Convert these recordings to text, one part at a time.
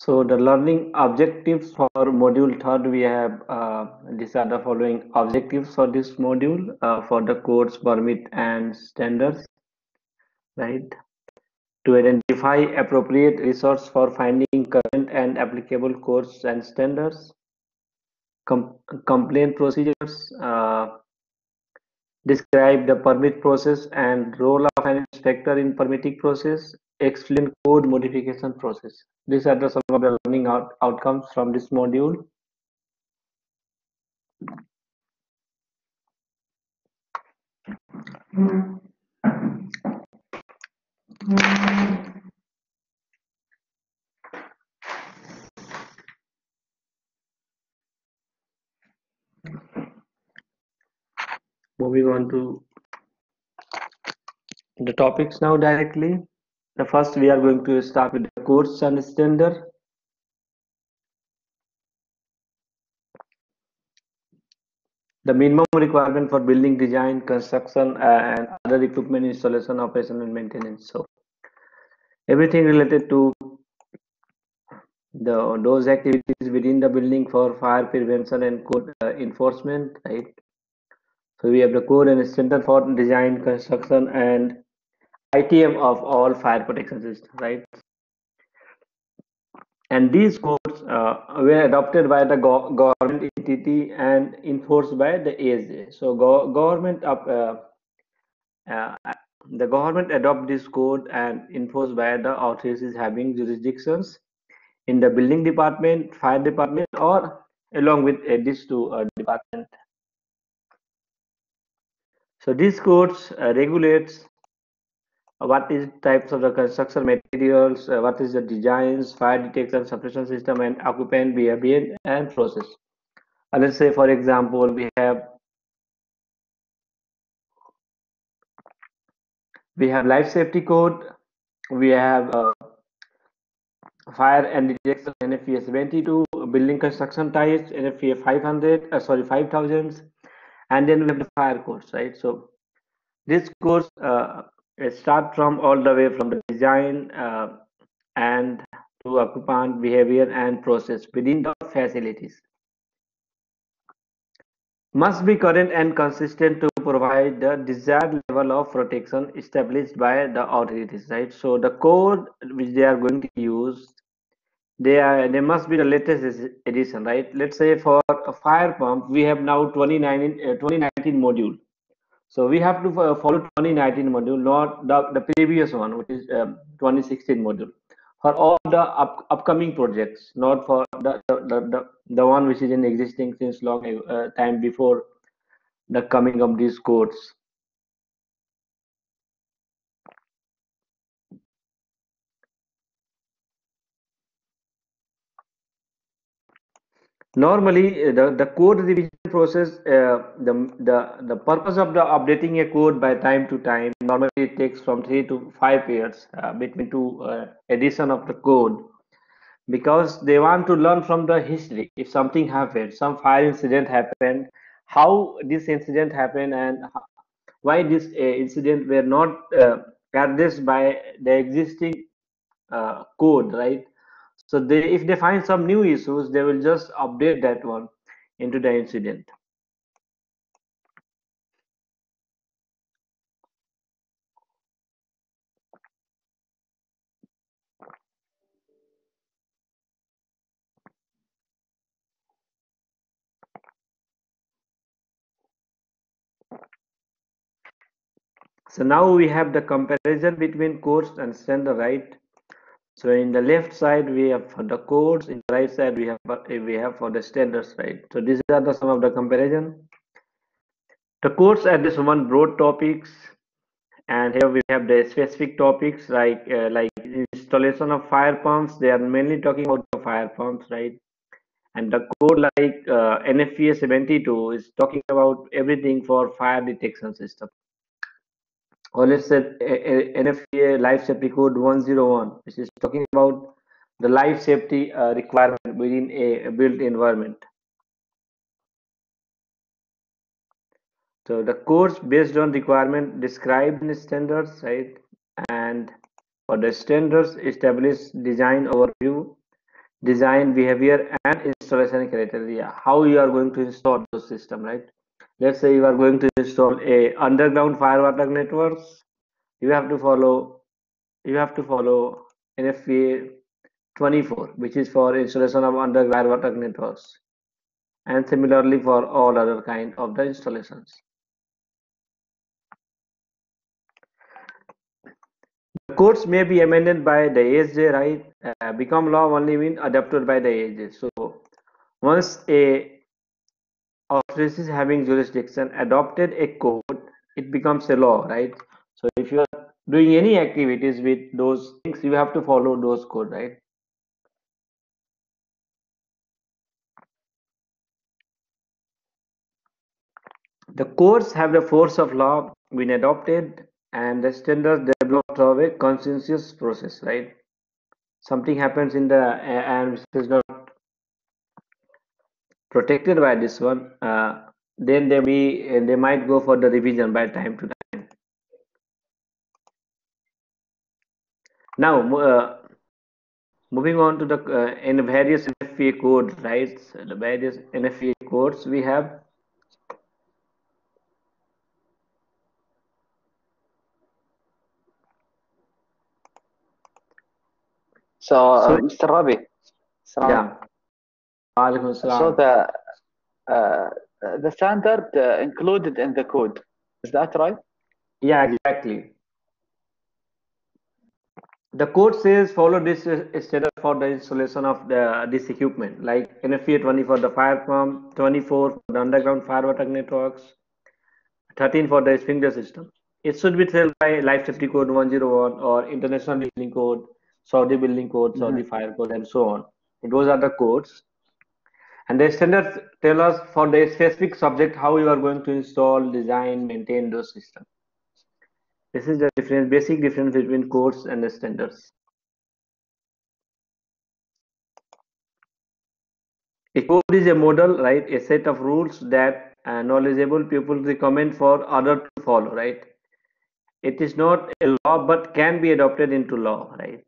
So the learning objectives for module third, we have these are the following objectives for this module for the course permit and standards, right? To identify appropriate resource for finding current and applicable course and standards, com complaint procedures, describe the permit process and role of an inspector in permitting process, explain code modification process. These are some of the learning outcomes from this module. Moving on to the topics now directly. The first we are going to start with the course and standard. The minimum requirement for building design, construction, and other equipment installation, operation, and maintenance. So everything related to those activities within the building for fire prevention and code enforcement, right? So we have the code and standard for design, construction, and ITM of all fire protection systems, right? And these codes were adopted by the government entity and enforced by the ASA. So uh, the government adopt this code and enforced by the authorities having jurisdictions in the building department, fire department, or along with these two departments. So these codes regulates what is types of the construction materials, what is the designs, fire detection, suppression system, and occupant behavior and process. Let's say, for example, we have life safety code, we have fire and detection NFPA 72, building construction types NFPA 500, 5000, and then we have the fire codes, right? So this course start from all the way from the design and to occupant behavior and process within the facilities. Must be current and consistent to provide the desired level of protection established by the authorities, right? So the code which they are going to use, they must be the latest edition, right? Let's say for a fire pump, we have now 2019 module. So we have to follow 2019 module, not the previous one, which is 2016 module. For all the upcoming projects, not for the one which is in existing since long time before the coming of these codes. Normally, the code revision process, the purpose of the updating a code by time to time, normally it takes from 3 to 5 years between two edition of the code, because they want to learn from the history. If something happened, some fire incident happened, how this incident happened, and why this incident were not addressed by the existing code, right? So if they find some new issues, they will just update that one into the incident. So now we have the comparison between codes and standard, right? So in the left side we have for the codes, in the right side we have for the standards, right? So these are the some of the comparison. The codes address one broad topics, and here we have the specific topics like installation of fire pumps. They are mainly talking about the fire pumps, right? And the code like NFPA 72 is talking about everything for fire detection system. Or let's say NFPA Life Safety Code 101, which is talking about the life safety requirement within a built environment. So the codes based on requirement described in standards, right? And for the standards, establish design overview, design, behavior, and installation criteria. How you are going to install the system, right? Let's say you are going to install a underground fire water networks. You have to follow NFPA 24, which is for installation of underground water networks, and similarly for all other kind of the installations. The codes may be amended by the ASJ, right? Become law only when adopted by the ASJ. So once a authority having jurisdiction adopted a code, it becomes a law, right? So if you are doing any activities with those things, you have to follow those code, right? The codes have the force of law been adopted, and the standards developed through a consensus process, right? Something happens in the and which is not protected by this one, then they might go for the revision by time to time. Now, moving on to the in various NFPA codes, right? The various NFPA codes we have. So, So Mr. Rabi, yeah, Alaikum so Assalam. uh, the standard included in the code, is that right? Yeah, exactly. The code says follow this standard for the installation of this equipment, like NFPA 20 for the fire pump, 24 for the underground fire water networks, 13 for the sprinkler system. It should be trailed by Life Safety Code 101 or International Building Code, Saudi Building Code, Mm-hmm. Saudi Fire Code, and so on. Those are the codes. And the standards tell us for the specific subject how you are going to install, design, maintain those systems. This is the difference, basic difference between codes and the standards. A code is a model, right? A set of rules that knowledgeable people recommend for others to follow, right? It is not a law, but can be adopted into law, right?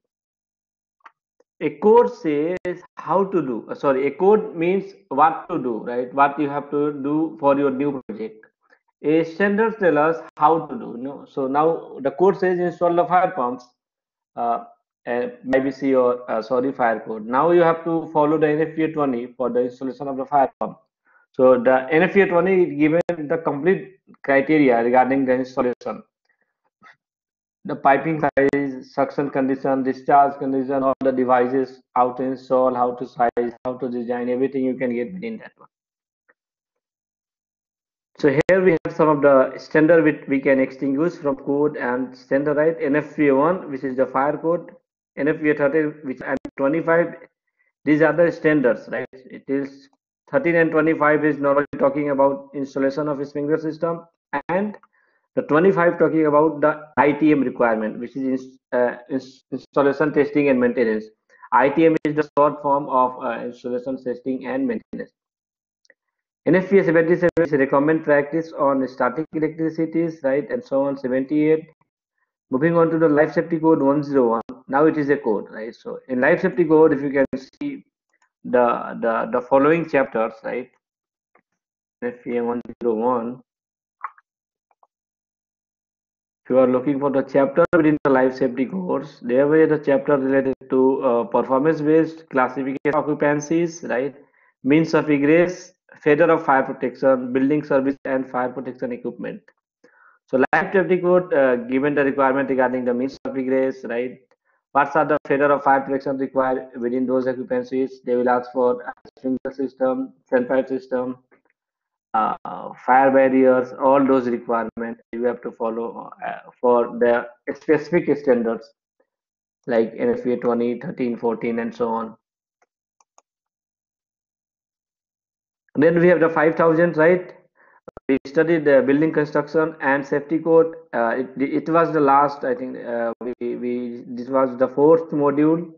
A code says how to do. Sorry, a code means what to do, right? What you have to do for your new project. A standard tell us how to do. No, so now the code says install the fire pumps, uh, IBC or sorry fire code. Now you have to follow the NFPA 20 for the installation of the fire pump. So the NFPA 20 is given the complete criteria regarding the installation, the piping size, suction condition, discharge condition, all the devices, how to install, how to size, how to design, everything you can get within that one. So here we have some of the standard which we can extinguish from code and standard, right? NFPA 1, which is the fire code, NFPA 30, which and 25, these are the standards, right? It is 13 and 25 is normally talking about installation of a sprinkler system, and the 25 talking about the ITM requirement, which is installation testing and maintenance. ITM is the short form of installation testing and maintenance. NFPA 77 is a recommend practice on static electricities, right, and so on. 78. Moving on to the Life Safety Code 101. Now it is a code, right? So in Life Safety Code, if you can see the following chapters, right? NFPA 101. If you are looking for the chapter within the life safety course, there were the chapter related to performance-based classification occupancies, right? Means of egress, failure of fire protection, building service, and fire protection equipment. So life safety code given the requirement regarding the means of egress, right? What are the failure of fire protection required within those occupancies? They will ask for a sprinkler system, self-fire system, fire barriers, all those requirements you have to follow for the specific standards like NFPA 20, 13, 14, and so on. Then we have the 5000, right? We studied the building construction and safety code. It was the last, I think, this was the fourth module.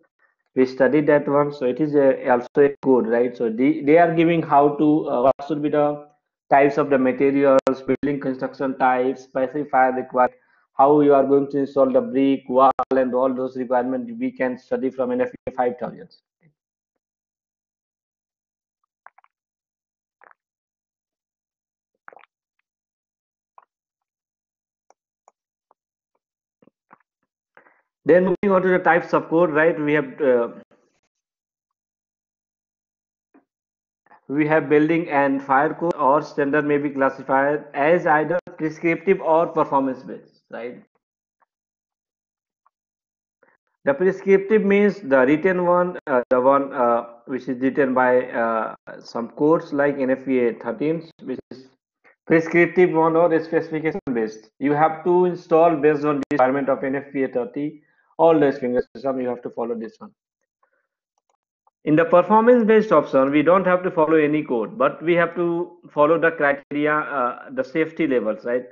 We studied that one. So it is also a code, right? So they are giving how to, what should be the types of the materials, building construction types, specific fire required, how you are going to install the brick, wall, and all those requirements we can study from NFPA 5000. Then moving on to the types of code, right? We have building and fire code or standard may be classified as either prescriptive or performance based, right? The prescriptive means the written one, the one which is written by some codes like NFPA 13, which is prescriptive one or specification based. You have to install based on the requirement of NFPA 30. All the Springer system, you have to follow this one. In the performance-based option, we don't have to follow any code, but we have to follow the criteria, the safety levels, right?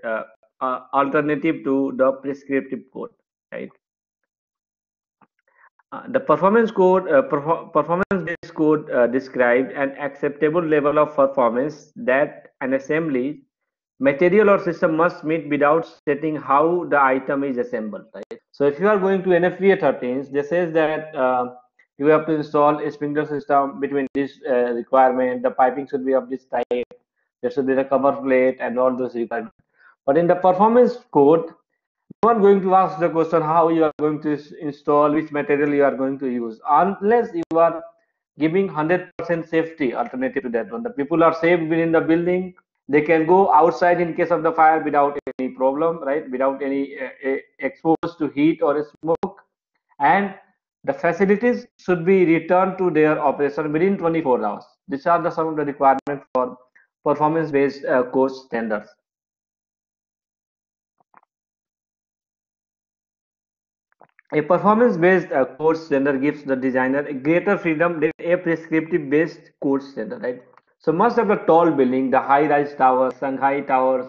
Alternative to the prescriptive code, right? The performance-based code describes an acceptable level of performance that an assembly material or system must meet without stating how the item is assembled, right? So if you are going to NFPA 13, this says that you have to install a sprinkler system between this requirement. The piping should be of this type. There should be the cover plate and all those requirements. But in the performance code, no one going to ask the question how you are going to install, which material you are going to use, unless you are giving 100% safety alternative to that one. The people are safe within the building. They can go outside in case of the fire without any problem, right? Without any exposed to heat or smoke. And the facilities should be returned to their operation within 24 hours. These are some of the requirements for performance-based course standards. A performance-based course standard gives the designer a greater freedom than a prescriptive-based course standard, right? So most of the tall building, the high-rise towers, Shanghai towers,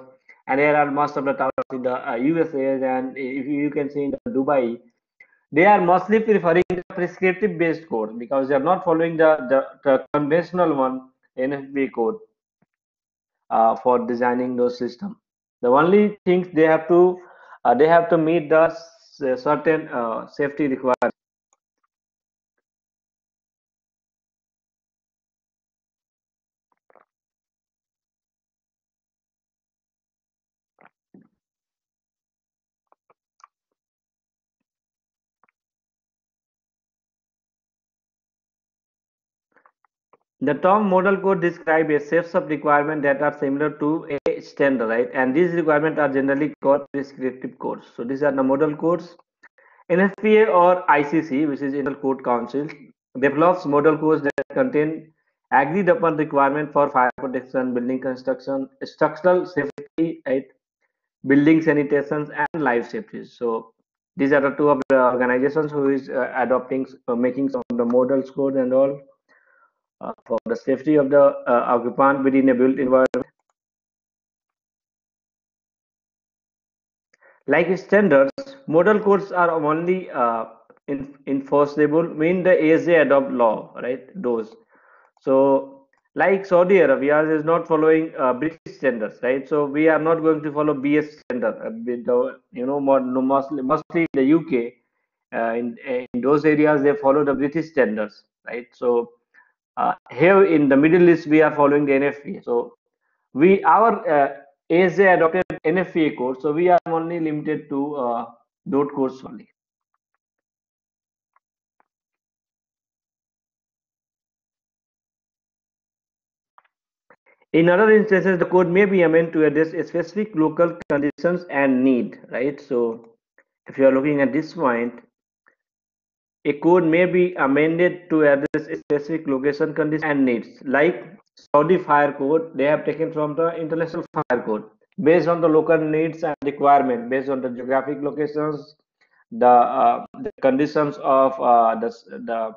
and there are most of the towers in the USA, and if you can see in the Dubai, they are mostly preferring the prescriptive-based code because they are not following the conventional one NFPA code for designing those systems. The only things they have to meet the certain safety requirements. The term model code describe a set of requirements that are similar to a standard, right? And these requirements are generally called prescriptive codes. So these are the model codes. NFPA or ICC, which is International Code Council, develops model codes that contain agreed upon requirement for fire protection, building construction, structural safety, right? Building sanitations, and life safety. So these are the two of the organizations who is adopting, making some of the models code and all for the safety of the occupant within a built environment. Like standards, model codes are only enforceable when the ASA adopt law, right? Those. So, like Saudi Arabia is not following British standards, right? So we are not going to follow BS standard. With the, mostly the UK, in those areas they follow the British standards, right? So here in the Middle East we are following the NFPA. So we our ASA adopted NFPA code, so we are only limited to those codes only. In other instances, the code may be amended to address a specific local conditions and need, right? So if you are looking at this point, a code may be amended to address a specific location condition and needs. Like Saudi Fire Code, they have taken from the International Fire Code based on the local needs and requirement, based on the geographic locations, the conditions of the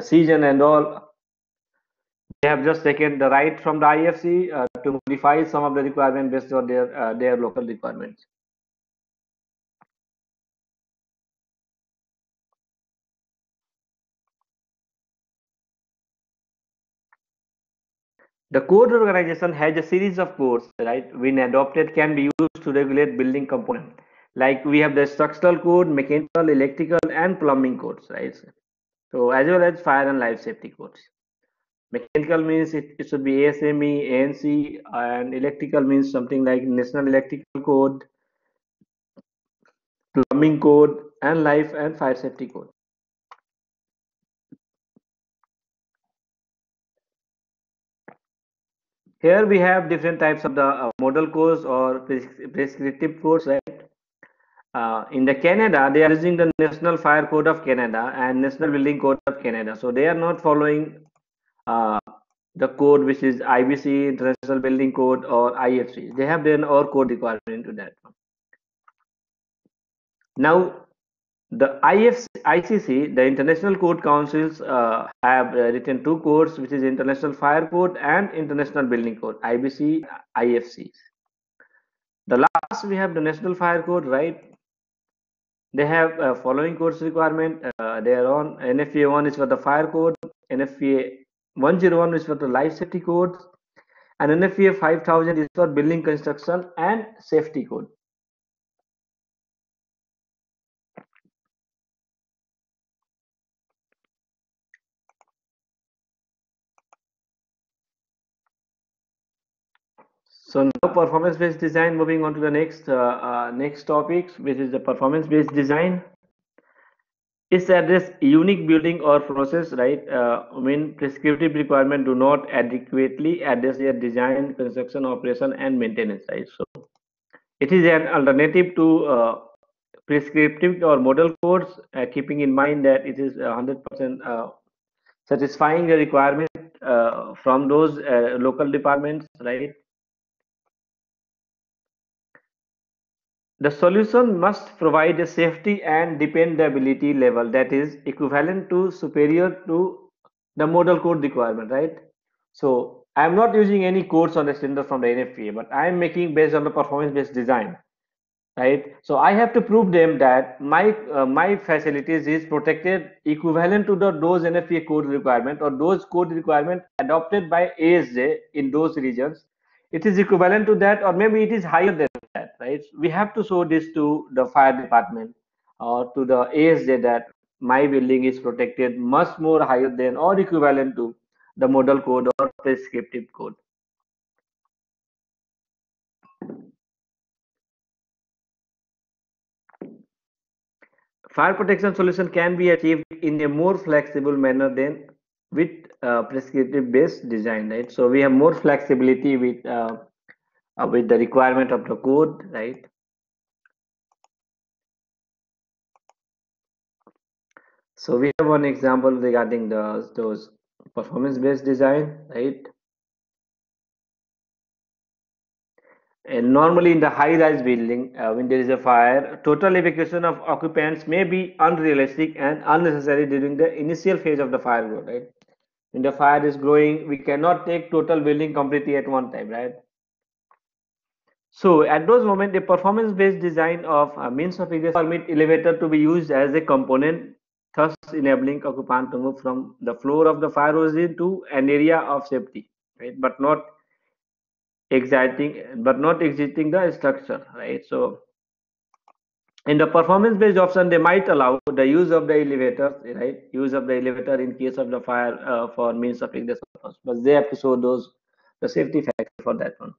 season and all. They have just taken the right from the IFC to modify some of the requirements based on their local requirements. The code organization has a series of codes, right? When adopted, can be used to regulate building components. Like we have the structural code, mechanical, electrical, and plumbing codes, right? So as well as fire and life safety codes. Mechanical means it should be ASME, ANC, and electrical means something like National Electrical Code. plumbing code, and life and fire safety code. Here we have different types of the model codes or prescriptive codes, right? In the Canada, they are using the National Fire Code of Canada and National Building Code of Canada. So they are not following uh, the code which is IBC, International Building Code, or IFC. They have their own code requirement into that. Now, the ICC, the International Code Councils, have written two codes, which is International Fire Code and International Building Code, IBC, IFC. The last we have the National Fire Code, right? They have following codes requirement. They are on NFPA 1 is for the fire code, NFPA 101 is for the life safety code, and NFPA 5000 is for building construction and safety code. So now performance-based design. Moving on to the next topic, which is the performance-based design. Is address unique building or process, right? When prescriptive requirement do not adequately address their design, construction, operation, and maintenance, right? So it is an alternative to prescriptive or model codes, keeping in mind that it is 100% satisfying the requirement from those local departments, right? The solution must provide a safety and dependability level that is equivalent to superior to the model code requirement, right? So I'm not using any codes on the standard from the NFPA, but I'm making based on the performance-based design, right? So I have to prove them that my facilities is protected equivalent to the those NFPA code requirement or those code requirement adopted by ASJ in those regions. It is equivalent to that, or maybe it is higher than that, right? We have to show this to the fire department or to the ASJ that my building is protected much more higher than or equivalent to the model code or prescriptive code. Fire protection solution can be achieved in a more flexible manner than with prescriptive based design, right? So we have more flexibility with the requirement of the code, right? So we have one example regarding those performance based design, right? And normally in the high-rise building, when there is a fire, total evacuation of occupants may be unrealistic and unnecessary during the initial phase of the fire growth, right? When the fire is growing, we cannot take total building completely at one time, right? So at those moments, the performance-based design of means of egress permit elevator to be used as a component, thus enabling occupant to move from the floor of the fire origin to an area of safety, right? But not exiting the structure, right? So in the performance-based option, they might allow the use of the elevator, right? Use of the elevator in case of the fire for means of egress purpose, but they have to show those the safety factor for that one.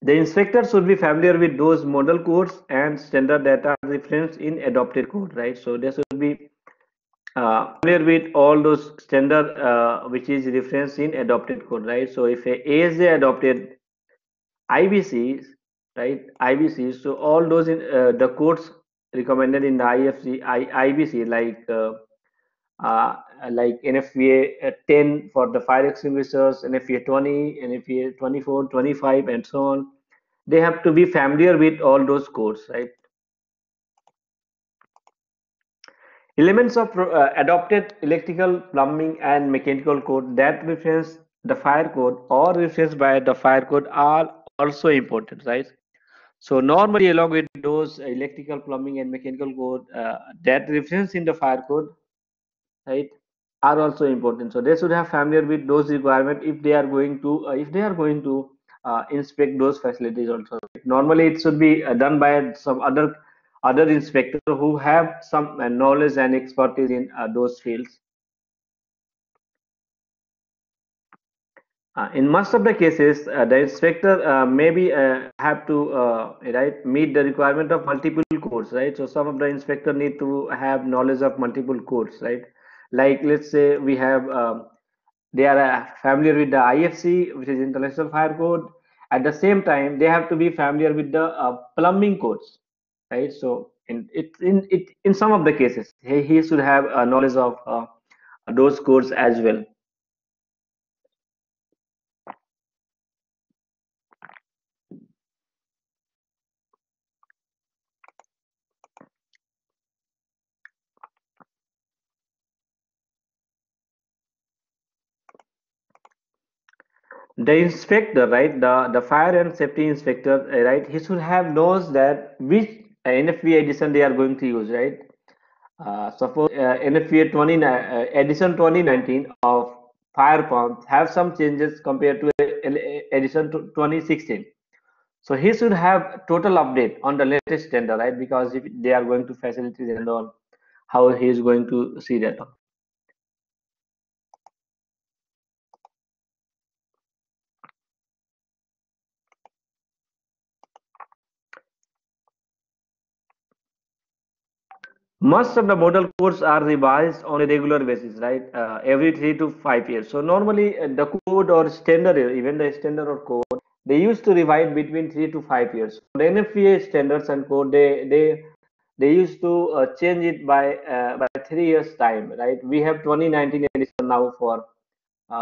The inspector should be familiar with those model codes and standard data reference in adopted code, right? So they should be familiar with all those standard which is referenced in adopted code, right? So if a ASJ adopted IBCs, right? IBCs, so all those in the codes recommended in the IBC like NFPA 10 for the fire extinguishers, NFPA 20, NFPA 24, 25, and so on. They have to be familiar with all those codes, right? Elements of adopted electrical, plumbing, and mechanical code that reference the fire code or referenced by the fire code are also important, right? So normally, along with those electrical, plumbing, and mechanical code that reference in the fire code, right, are also important. So they should have familiar with those requirements if they are going to inspect those facilities also. Normally, it should be done by some other inspector who have some knowledge and expertise in those fields. In most of the cases, the inspector maybe have to right meet the requirement of multiple codes, right? So some of the inspector need to have knowledge of multiple codes, right? Like let's say we have they are familiar with the IFC, which is International Fire Code. At the same time, they have to be familiar with the plumbing codes, right? So in some of the cases, he should have knowledge of those codes as well. The inspector, right, the fire and safety inspector, right, he should have knows that which NFPA edition they are going to use, right? Suppose NFPA edition 2019 of fire pumps have some changes compared to edition 2016. So he should have total update on the latest standard, right? Because if they are going to facilities and all, how he is going to see that. Most of the model codes are revised on a regular basis, right? Every 3 to 5 years. So normally the code or standard, even the standard or code, they used to revise between 3 to 5 years. The NFPA standards and code, they used to change it by 3 years time, right? We have 2019 edition now for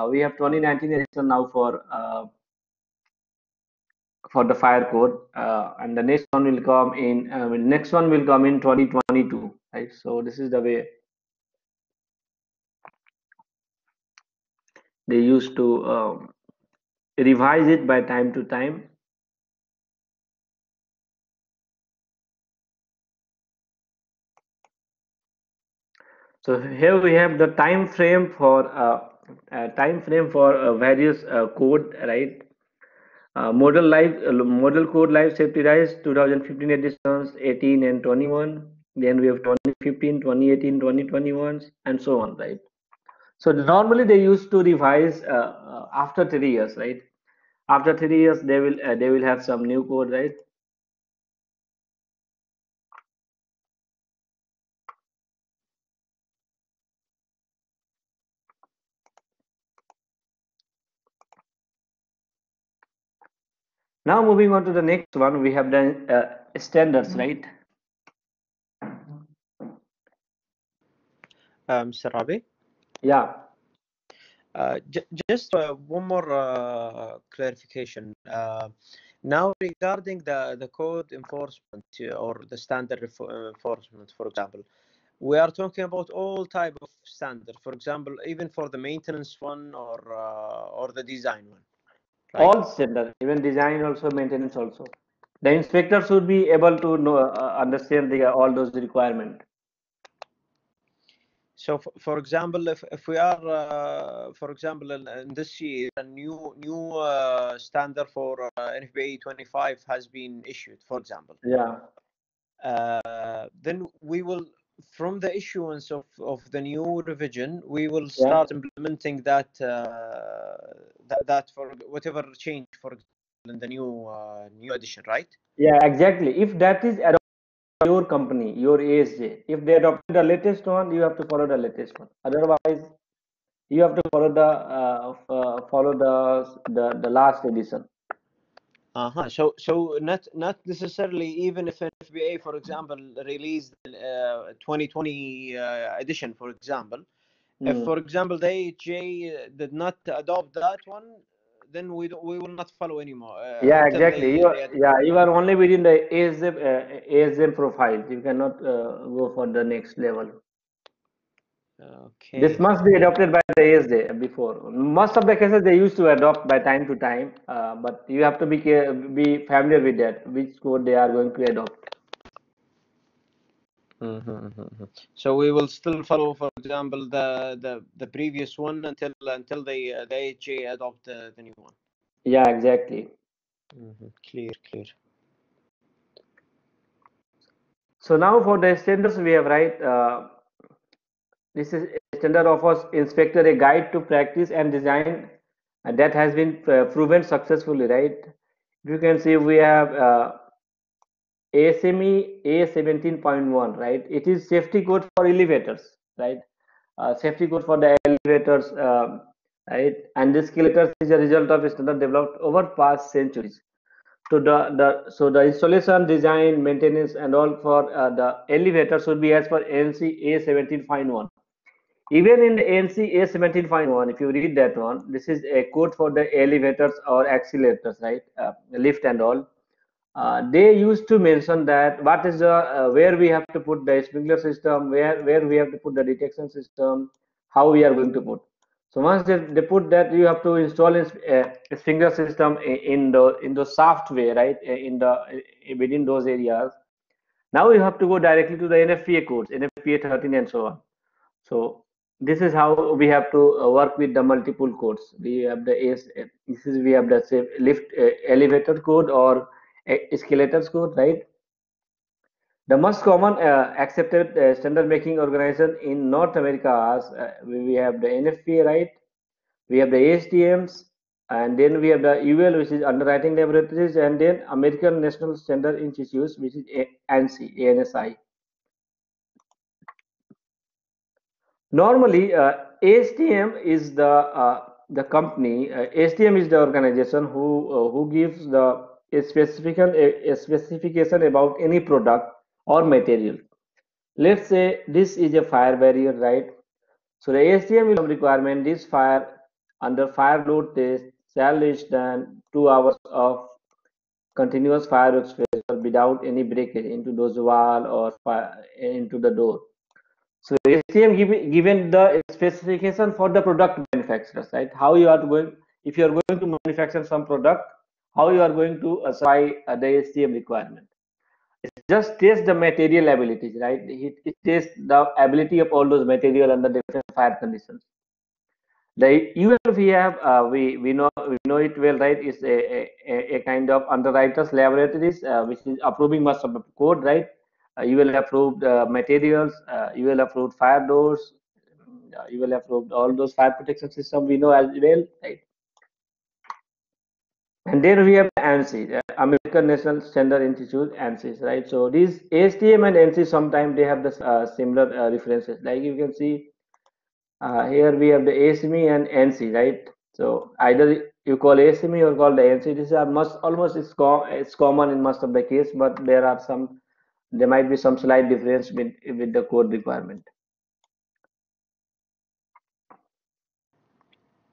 we have 2019 edition now for the fire code, and the next one will come in next one will come in 2022, right? So this is the way they used to revise it by time to time. So here we have the time frame for various code, right? Model code life safety rise 2015 editions 18 and 21. Then we have 2015, 2018, 2021, and so on, right? So normally they used to revise after 3 years, right? After 3 years, they will have some new code, right? Now moving on to the next one, we have done standards, right? Mr. Rabi? Yeah. Just one more clarification. Now, regarding the code enforcement or the standard enforcement, for example, we are talking about all type of standard. For example, even for the maintenance one or the design one. Right? All standard, even design also, maintenance also. The inspector should be able to know, understand all those requirements. So, for example, if we are, for example, in this year, a new standard for NFPA 25 has been issued, for example. Yeah. Then we will, from the issuance of the new revision, we will start implementing that that for whatever change, for example, in the new edition, right? Yeah, exactly. If that is your company, your ASJ, if they adopted the latest one, you have to follow the latest one. Otherwise, you have to follow the last edition. So not necessarily, even if NFPA, for example, released 2020 edition, for example, if, for example, the AHJ did not adopt that one, then we will not follow anymore. Yeah, exactly. You are only within the ASM profile. You cannot go for the next level. Okay. This must be adopted by the ASJ before. Most of the cases they used to adopt by time to time, but you have to be familiar with that, which code they are going to adopt. So we will still follow, for example, the previous one until the AHJ adopt the new one. Yeah, exactly. Clear. So now for the standards we have, right? This is a standard offers inspector a guide to practice and design that has been proven successfully, right? You can see we have ASME A17.1, right? It is safety code for elevators, right? Safety code for the elevators, right? And the escalators is a result of a standard developed over past centuries. So the installation, design, maintenance, and all for the elevator should be as per ANSI A17.1. Even in the ANSI A17.1, if you read that one, this is a code for the elevators or accelerators, right? Lift and all. They used to mention that what is the where we have to put the sprinkler system, where we have to put the detection system, how we are going to put. So once they put that, you have to install a sprinkler system in the software, right? Within those areas. Now you have to go directly to the NFPA codes, NFPA 13 and so on. So this is how we have to work with the multiple codes. We have the we have the say, lift elevator code or escalators code, right? The most common accepted standard making organization in North America is we have the NFPA, right? We have the ASTMs, and then we have the UL, which is Underwriting Laboratories, and then American National Standard Institute, which is ANSI, ANSI. Normally, ASTM is the company. ASTM is the organization who gives the a specification about any product or material. Let's say this is a fire barrier, right? So the ASTM will have requirement this fire under fire load test shall less than 2 hours of continuous fire exposure without any breakage into those wall or fire, into the door. So ASTM given the specification for the product manufacturers, right? How you are going, if you are going to manufacture some product, how you are going to supply the ASTM requirement. It just tests the material abilities, right? It tests the ability of all those material under different fire conditions. The UL we have, we know it well, right? It's a kind of underwriters laboratories which is approving most of the code, right? You will approve materials, you will approve fire doors, you will approve all those fire protection system we know as well, right? And then we have ANSI, the American National Standard Institute, ANSI, right? So these ASTM and ANSI sometimes they have the similar references. Like you can see here we have the ASME and NC, right? So either you call ASME or call the NC. These are almost it's common in most of the case, but there might be some slight difference with the code requirement.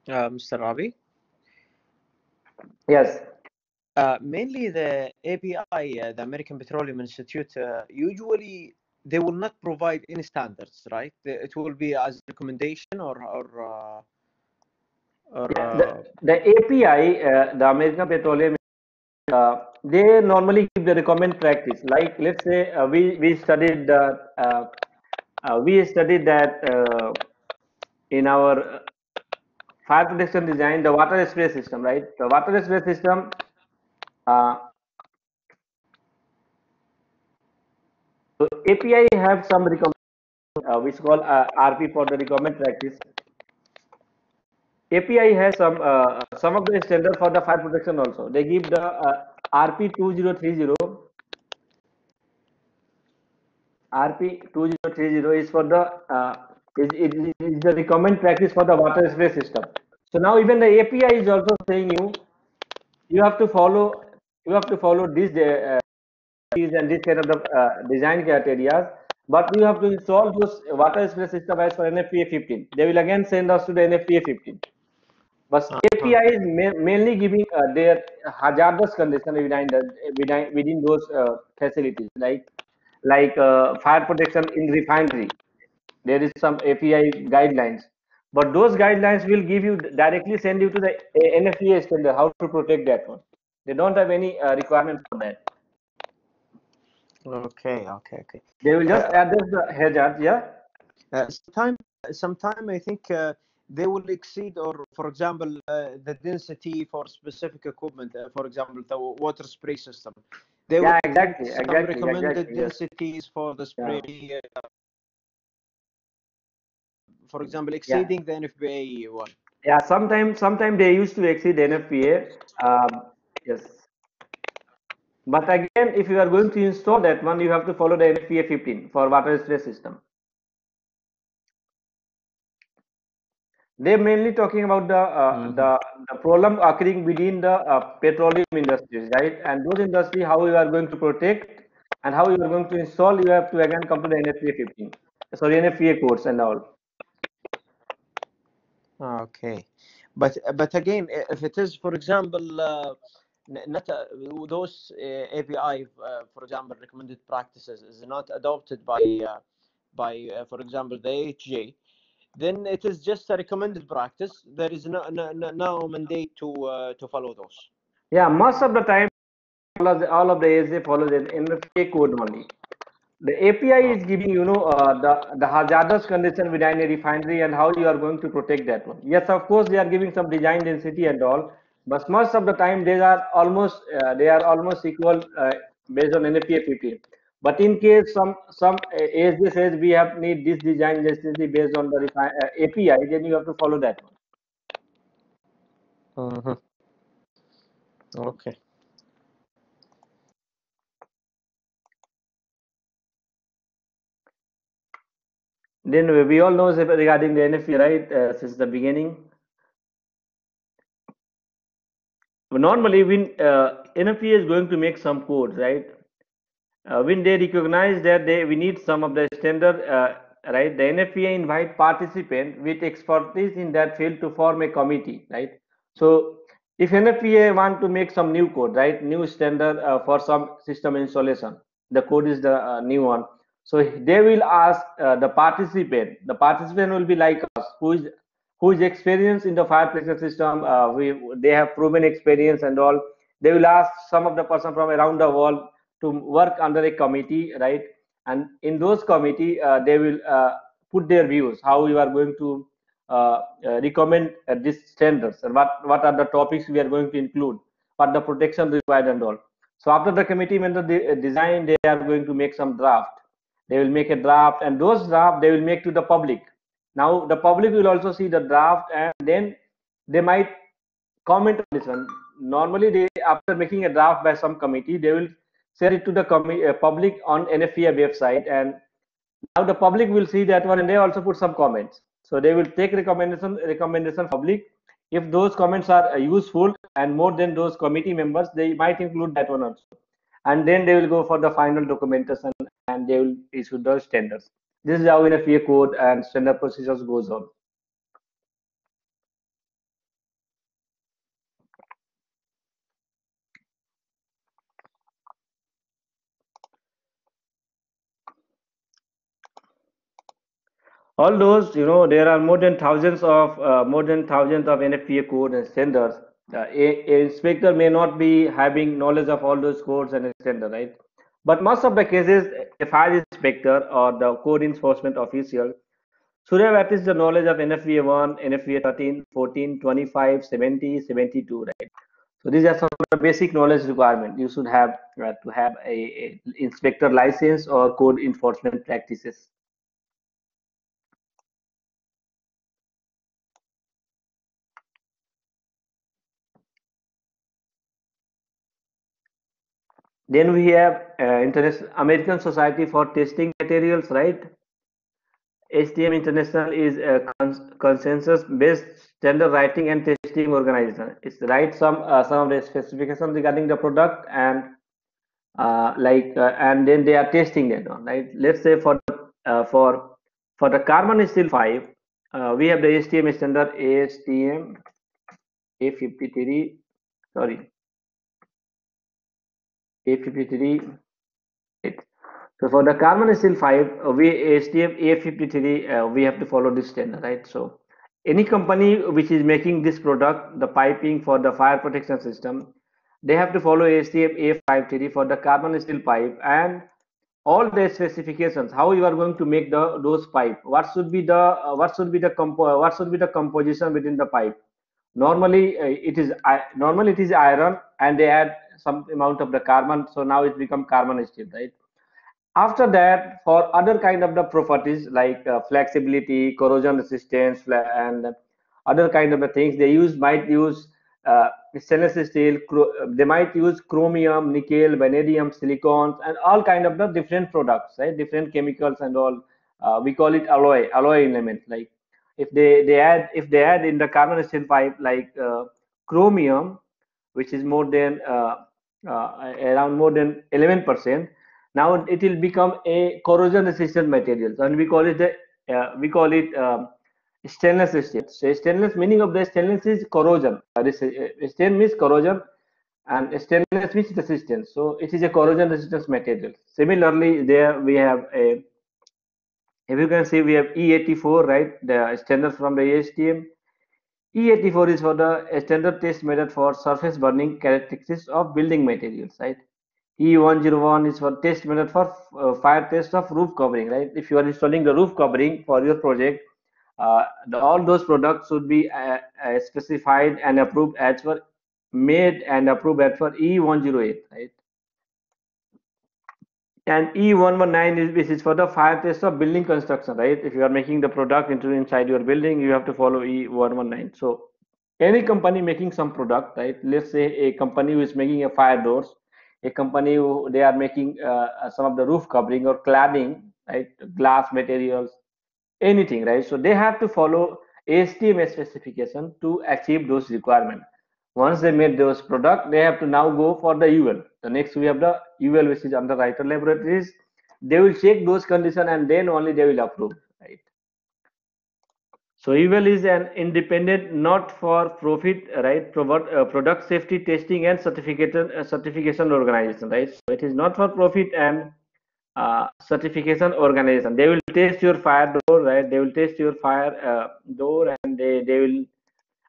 Mr. Ravi? Yes. Mainly the API, the American Petroleum Institute, usually they will not provide any standards, right? It will be as recommendation The API, the American Petroleum, they normally give the recommend practice. Like let's say we studied that in our fire protection design, the water spray system, right? The water spray system. So API have some recommend which called RP for the recommend practice. API has some of the standard for the fire protection also. They give the RP 2030. RP 2030 is for the is the recommend practice for the water spray system. So now even the API is also saying you have to follow this and this kind of the design criteria, but you have to install those water spray system as for NFPA 15. They will again send us to the NFPA 15. But API is mainly giving their hazardous condition within those facilities, like fire protection in refinery. There is some API guidelines, but those guidelines will give you directly send you to the NFPA standard how to protect that one. They don't have any requirement for that. Okay. They will just address the hazards, yeah. Sometime I think they will exceed, or for example, the density for specific equipment. For example, the water spray system. They Yeah, would exactly, set some exactly, recommended exactly. Yes. densities for the Yeah, spray, for example, yeah, exceeding the NFPA one. yeah. Sometime they used to exceed NFPA. Yes. But again, if you are going to install that one, you have to follow the NFPA 15 for water spray system. They're mainly talking about the problem occurring within the petroleum industries, right? And those industry, how you are going to protect and how you are going to install, you have to again come to the NFPA 15. Sorry, NFPA codes and all. Okay, but again, if it is, for example, not those API, for example, recommended practices is not adopted for example, the HJ, then it is just a recommended practice. There is no mandate to follow those. Yeah, most of the time, all of the ASA follow the NFPA code only. The API is giving, the hazardous condition within a refinery and how you are going to protect that one. Yes, of course, they are giving some design density and all, but most of the time they are almost equal based on NFPA 15. But in case some ASD says we have need this design density based on the API, then you have to follow that one. Okay. Then we all know regarding the NFPA, right? Since the beginning. Normally, when NFPA is going to make some code, right? When they recognize that we need some of the standard, right? The NFPA invite participant with expertise in that field to form a committee, right? So if NFPA want to make some new code, right, new standard for some system installation, the code is the new one. So they will ask the participant. The participant will be like us, who is experienced in the fire protection system. They have proven experience and all. They will ask some of the person from around the world to work under a committee, right? And in those committee, they will put their views how you are going to recommend these standards and what are the topics we are going to include, what the protection required and all. So after the committee when the design, they are going to make some draft. They will make a draft, and those draft they will make to the public. Now the public will also see the draft, and then they might comment on this one. Normally, they after making a draft by some committee, they will share it to the public on NFPA website, and now the public will see that one, and they also put some comments. So they will take recommendation public. If those comments are useful and more than those committee members, they might include that one also, and then they will go for the final documentation and they will issue the standards. This is how NFPA code and standard procedures goes on. All those, there are more than thousands of NFPA code and standards. A inspector may not be having knowledge of all those codes and standards, right? But most of the cases, a fire inspector or the code enforcement official should have at least the knowledge of NFPA 1, NFPA 13, 14, 25, 70, 72, right? So these are some of the basic knowledge requirement you should have to have a inspector license or code enforcement practices. Then we have American Society for Testing Materials, right? HTM International is a consensus-based standard writing and testing organization. It's write some of the specifications regarding the product and and then they are testing that one, right? Let's say for the carbon steel 5, we have the HTM standard ASTM A53. Sorry, A53. So for the carbon steel 5, we STM A53, we have to follow this standard, right? So any company which is making this product, the piping for the fire protection system, they have to follow STM A53 for the carbon steel pipe and all the specifications. How you are going to make those pipe? What should be the composition within the pipe? Normally, it is iron, and they add some amount of the carbon, so now it become carbon steel, right? After that, for other kind of the properties like flexibility, corrosion resistance, and other kind of the things, they might use stainless steel. They might use chromium, nickel, vanadium, silicons, and all kind of the different products, right? Different chemicals and all. We call it alloy element. Like if they add in the carbon steel pipe like chromium, which is more than around more than 11%. Now it will become a corrosion resistant material, and we call it stainless steel. So stainless, meaning of the stainless is corrosion. Stain means corrosion, and stainless means resistance. So it is a corrosion resistance material. Similarly, there we have a, if you can see, we have E84, right? The standard from the ASTM. E84 is for the standard test method for surface burning characteristics of building materials, right? E101 is for test method for fire test of roof covering, right? If you are installing the roof covering for your project, all those products should be specified and approved as per made and approved as per E108, right? And E119 is, this is for the fire test of building construction, right? If you are making the product into inside your building, you have to follow E119. So any company making some product, right? Let's say a company who is making a fire doors, a company who they are making some of the roof covering or cladding, right? Glass materials, anything, right? So they have to follow ASTM specification to achieve those requirements. Once they made those product, they have to now go for the UL. The next we have the UL, which is underwriter laboratories. They will check those conditions and then only they will approve, right? So UL is an independent, not for profit, right? Product safety testing and certification organization, right? So it is not for profit and certification organization. They will test your fire door, right? They will test your fire door, and they will,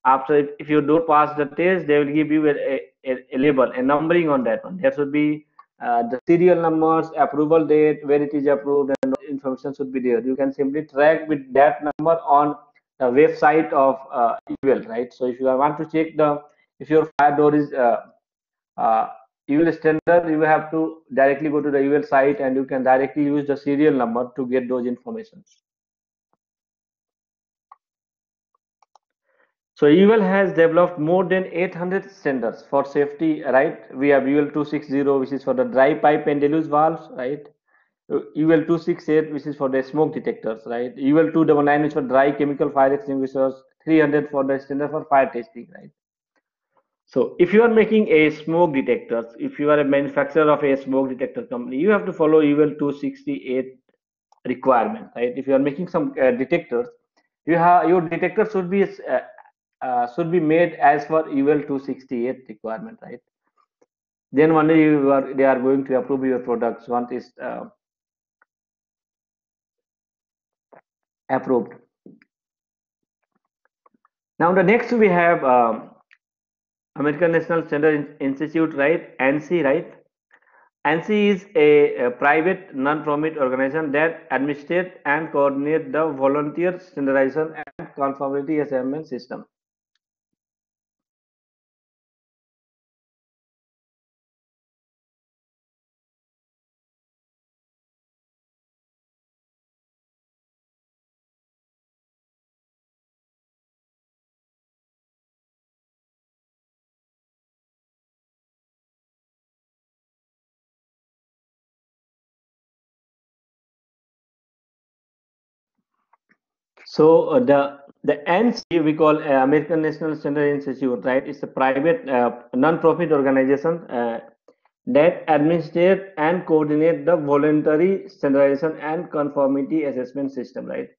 after, if your door pass the test, they will give you a label, a numbering on that one. There should be the serial numbers, approval date, where it is approved, and information should be there. You can simply track with that number on the website of UL, right? So if you want to check the, if your fire door is uh, UL standard, you have to directly go to the UL site, and you can directly use the serial number to get those informations. So UL has developed more than 800 standards for safety, right? We have UL 260, which is for the dry pipe and deluge valves, right? UL 268, which is for the smoke detectors, right? UL 299 is for dry chemical fire extinguishers, 300 for the standard for fire testing, right? So if you are making a smoke detectors, if you are a manufacturer of a smoke detector company, you have to follow UL 268 requirement, right? If you are making some detectors, you have, your detector should be made as per UL 268 requirement, right? Then only they are going to approve your products once it's approved. Now the next we have American National Standard Institute, right? ANSI, right? ANSI is a private non-profit organization that administrates and coordinates the volunteer standardization and conformity assessment system. So the ANSI, we call American National Standard Institute, right? It's a private non-profit organization that administrates and coordinates the voluntary standardization and conformity assessment system, right?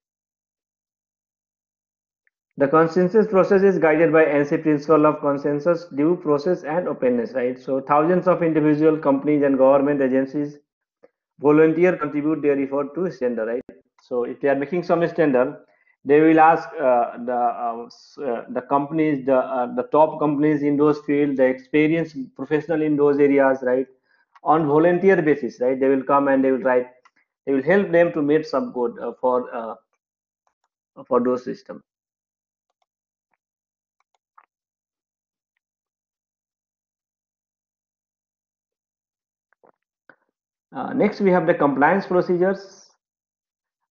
The consensus process is guided by ANSI principle of consensus, due process, and openness, right? So thousands of individual companies and government agencies volunteer contribute their effort to standard, right? So if they are making some standard, they will ask the companies, the top companies in those fields, the experienced professional in those areas, right? On volunteer basis, right? They will come and they will write. They will help them to make some code for those systems. Next, we have the compliance procedures.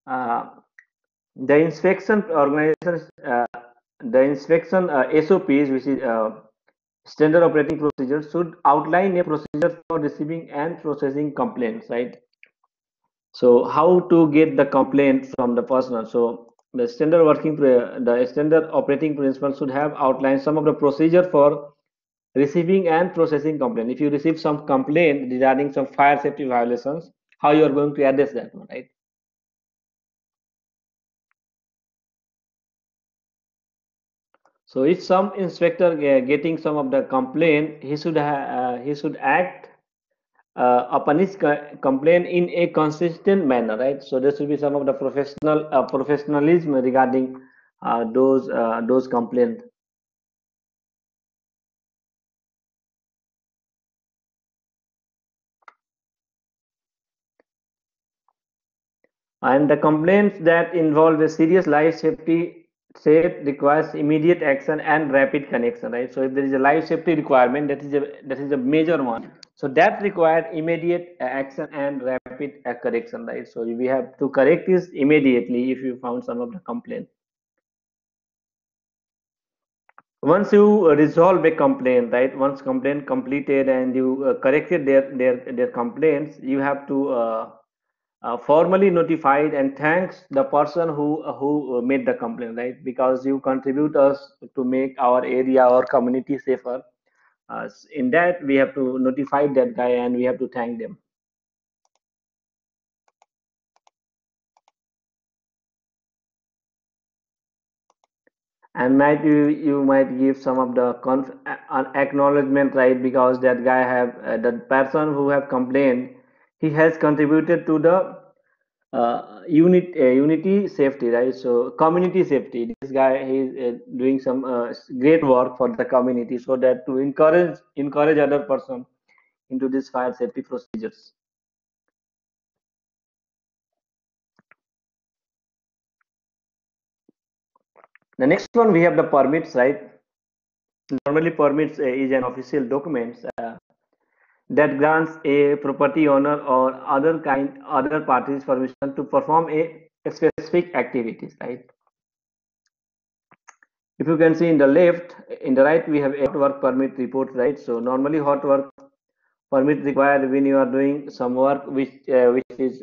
The inspection organizations, the inspection SOPs, which is standard operating procedures, should outline a procedure for receiving and processing complaints, right? So how to get the complaint from the person? So the the standard operating principles should have outlined some of the procedure for receiving and processing complaint. If you receive some complaint regarding some fire safety violations, how you are going to address that one, right? So if some inspector getting some of the complaint, he should act upon his complaint in a consistent manner, right? So there should be some of the professionalism regarding those complaints. And the complaints that involve a serious life safety threat requires immediate action and rapid connection, right? So if there is a life safety requirement, that is a major one. So that required immediate action and rapid correction, right? So we have to correct this immediately if you found some of the complaint. Once you resolve a complaint, right? Once complaint completed and you corrected their complaints, you have to formally notified and thanks the person who made the complaint, right? Because you contribute us to make our area or community safer. In that we have to notify that guy and we have to thank them. And might you might give some of the acknowledgement, right? Because that guy have that person who have complained, he has contributed to the unity safety, right? So community safety, this guy he is doing some great work for the community, so that to encourage other person into this fire safety procedures. The next one, we have the permits, right? Normally permits is an official document that grants a property owner or other parties permission to perform a specific activities, right? If you can see in the left, in the right, we have a hot work permit report, right? So normally hot work permit required when you are doing some work which is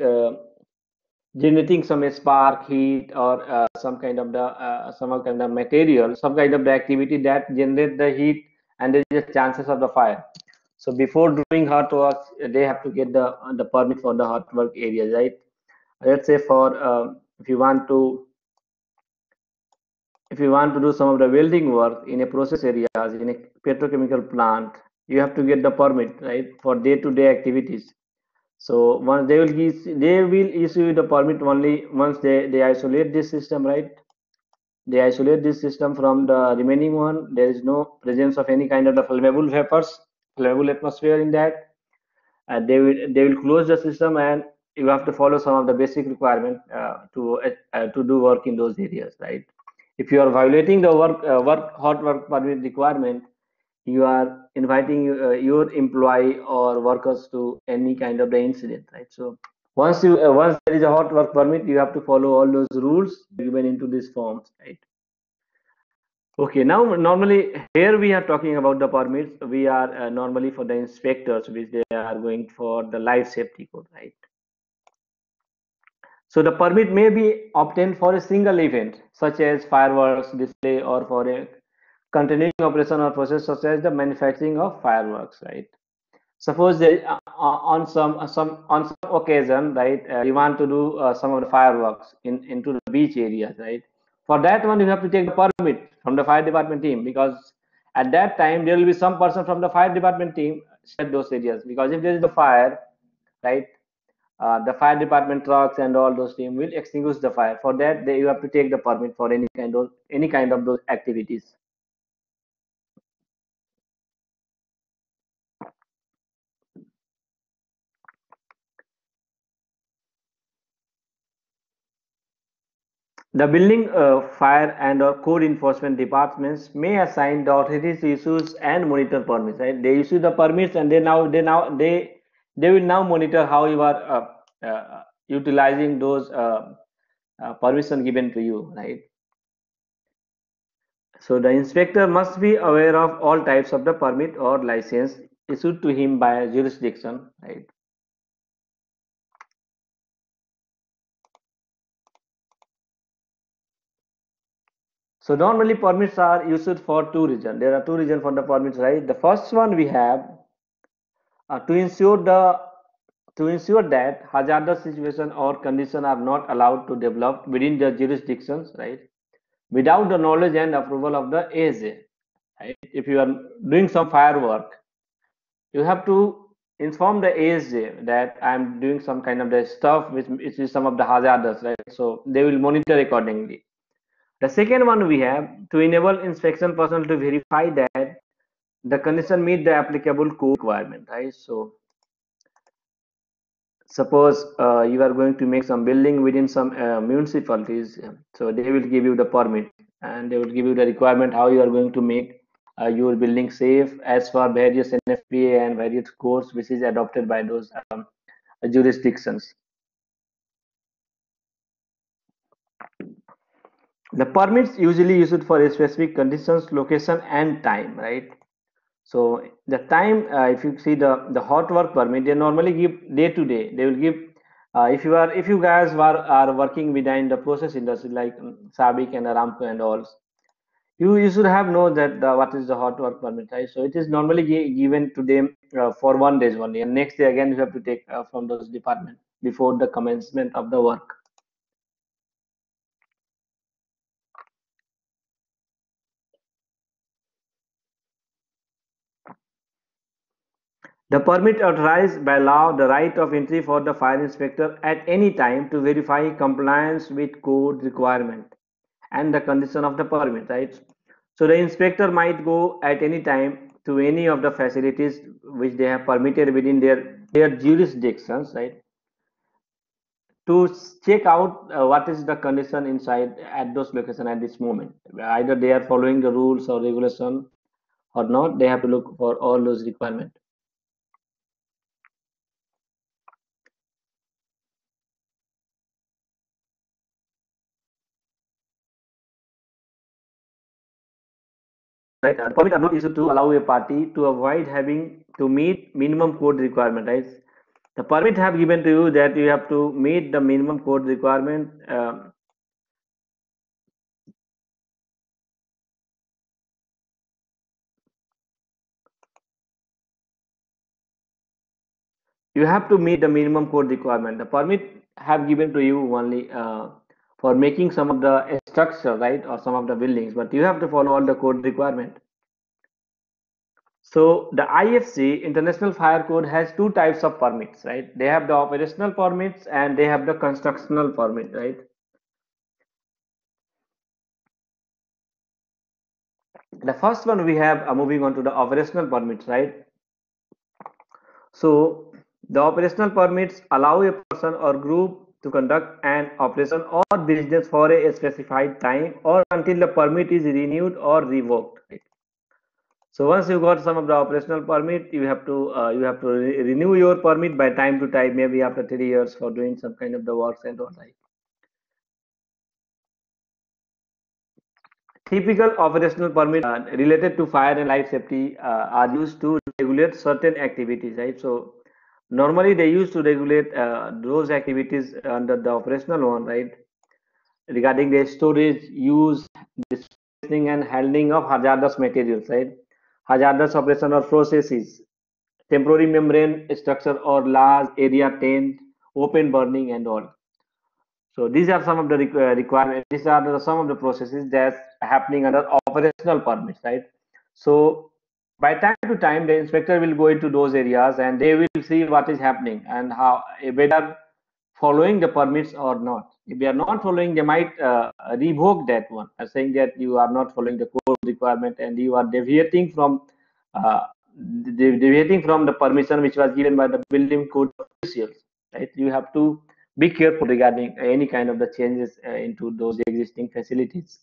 generating some spark, heat, or some kind of material, some kind of the activity that generate the heat and there is a chances of the fire. So before doing hot work, they have to get the permit for the hot work area, right? Let's say for if you want to do some of the welding work in a process areas in a petrochemical plant, you have to get the permit, right, for day-to-day activities. So once they will issue the permit only once they isolate this system, right? They isolate this system from the remaining one. There is no presence of any kind of the flammable vapors, flammable atmosphere in that. They will close the system, and you have to follow some of the basic requirement to do work in those areas, right? If you are violating the hot work permit requirement, you are inviting your employee or workers to any kind of the incident, right? So once there is a hot work permit, you have to follow all those rules given into these forms, right? Okay, now normally here we are talking about the permits. We are normally for the inspectors, which they are going for the life safety code, right? So the permit may be obtained for a single event, such as fireworks display, or for a continuing operation or process such as the manufacturing of fireworks, right? Suppose on some occasion, right, you want to do some of the fireworks into the beach areas, right? For that one, you have to take the permit from the fire department team, because at that time there will be some person from the fire department team at those areas, because if there is a fire, right, the fire department trucks and all those team will extinguish the fire. For that, you have to take the permit for any kind of those activities. The building, fire and or code enforcement departments may assign the authorities to issues and monitor permits, right? They issue the permits and they they will now monitor how you are utilizing those permission given to you, right? So the inspector must be aware of all types of the permit or license issued to him by a jurisdiction, right? So normally permits are used for two reasons. There are two reasons for the permits, right? The first one we have to ensure that hazardous situation or condition are not allowed to develop within the jurisdictions, right? Without the knowledge and approval of the ASA, right? If you are doing some firework, you have to inform the ASA that I'm doing some kind of the stuff which is some of the hazardous, right? So they will monitor accordingly. The second one we have to enable inspection personnel to verify that the condition meet the applicable code requirement, right? So suppose you are going to make some building within some municipalities, so they will give you the permit and they will give you the requirement how you are going to make your building safe as per various NFPA and various codes which is adopted by those jurisdictions. The permits usually used for specific conditions, location and time, right? So the time, if you see the hot work permit, they normally give day to day. They will give if you guys are working within the process industry like Sabic and Aramco and all, you should have know that what is the hot work permit, right? So it is normally given to them for 1 day only, and next day again you have to take from those department before the commencement of the work. The permit authorized by law the right of entry for the fire inspector at any time to verify compliance with code requirement and the condition of the permit, right? So the inspector might go at any time to any of the facilities which they have permitted within their jurisdictions, right? To check out what is the condition inside at those locations at this moment. Either they are following the rules or regulation or not, they have to look for all those requirements. Right, permit are not issued to allow a party to avoid having to meet minimum code requirement, right? The permit have given to you that you have to meet the minimum code requirement. You have to meet the minimum code requirement. The permit have given to you only for making some of the structure, right, or some of the buildings, but you have to follow all the code requirement. So the IFC, International Fire Code, has two types of permits, right? They have the operational permits and they have the constructional permit, right? The first one we have moving on to the operational permits, right? So the operational permits allow a person or group to conduct an operation or business for a specified time or until the permit is renewed or revoked, right? So once you got some of the operational permit, you have to renew your permit by time to time, maybe after 3 years for doing some kind of the works and all, right? Typical operational permits related to fire and life safety are used to regulate certain activities, right? So normally they used to regulate those activities under the operational one, right? Regarding the storage, use, disposing and handling of hazardous materials, right? Hazardous operation or processes, temporary membrane structure or large area tent, open burning and all. So these are some of the requirements. These are some of the processes that's happening under operational permits, right? So by time to time, the inspector will go into those areas and they will see what is happening and how whether following the permits or not. If they are not following, they might revoke that one, saying that you are not following the code requirement and you are uh, deviating from the permission which was given by the building code officials. Right? You have to be careful regarding any kind of the changes into those existing facilities.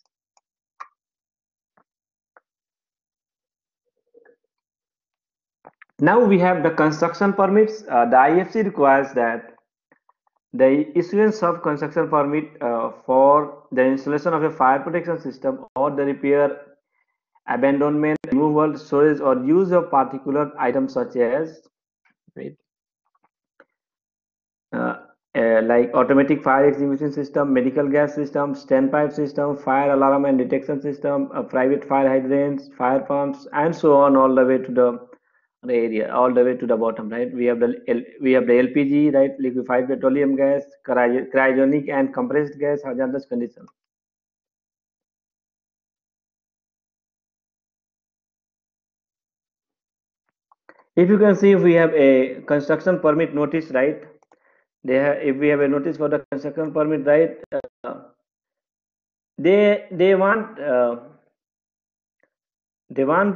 Now we have the construction permits. The IFC requires that the issuance of construction permit for the installation of a fire protection system or the repair, abandonment, removal, storage, or use of particular items such as, wait, uh, like automatic fire extinguishing system, medical gas system, standpipe system, fire alarm and detection system, private fire hydrants, fire pumps, and so on, all the way to the area, all the way to the bottom, right? We have the LPG, right? Liquefied petroleum gas, cryogenic and compressed gas, hazardous condition. If you can see, if we have a construction permit notice, right? If we have a notice for the construction permit, right? They want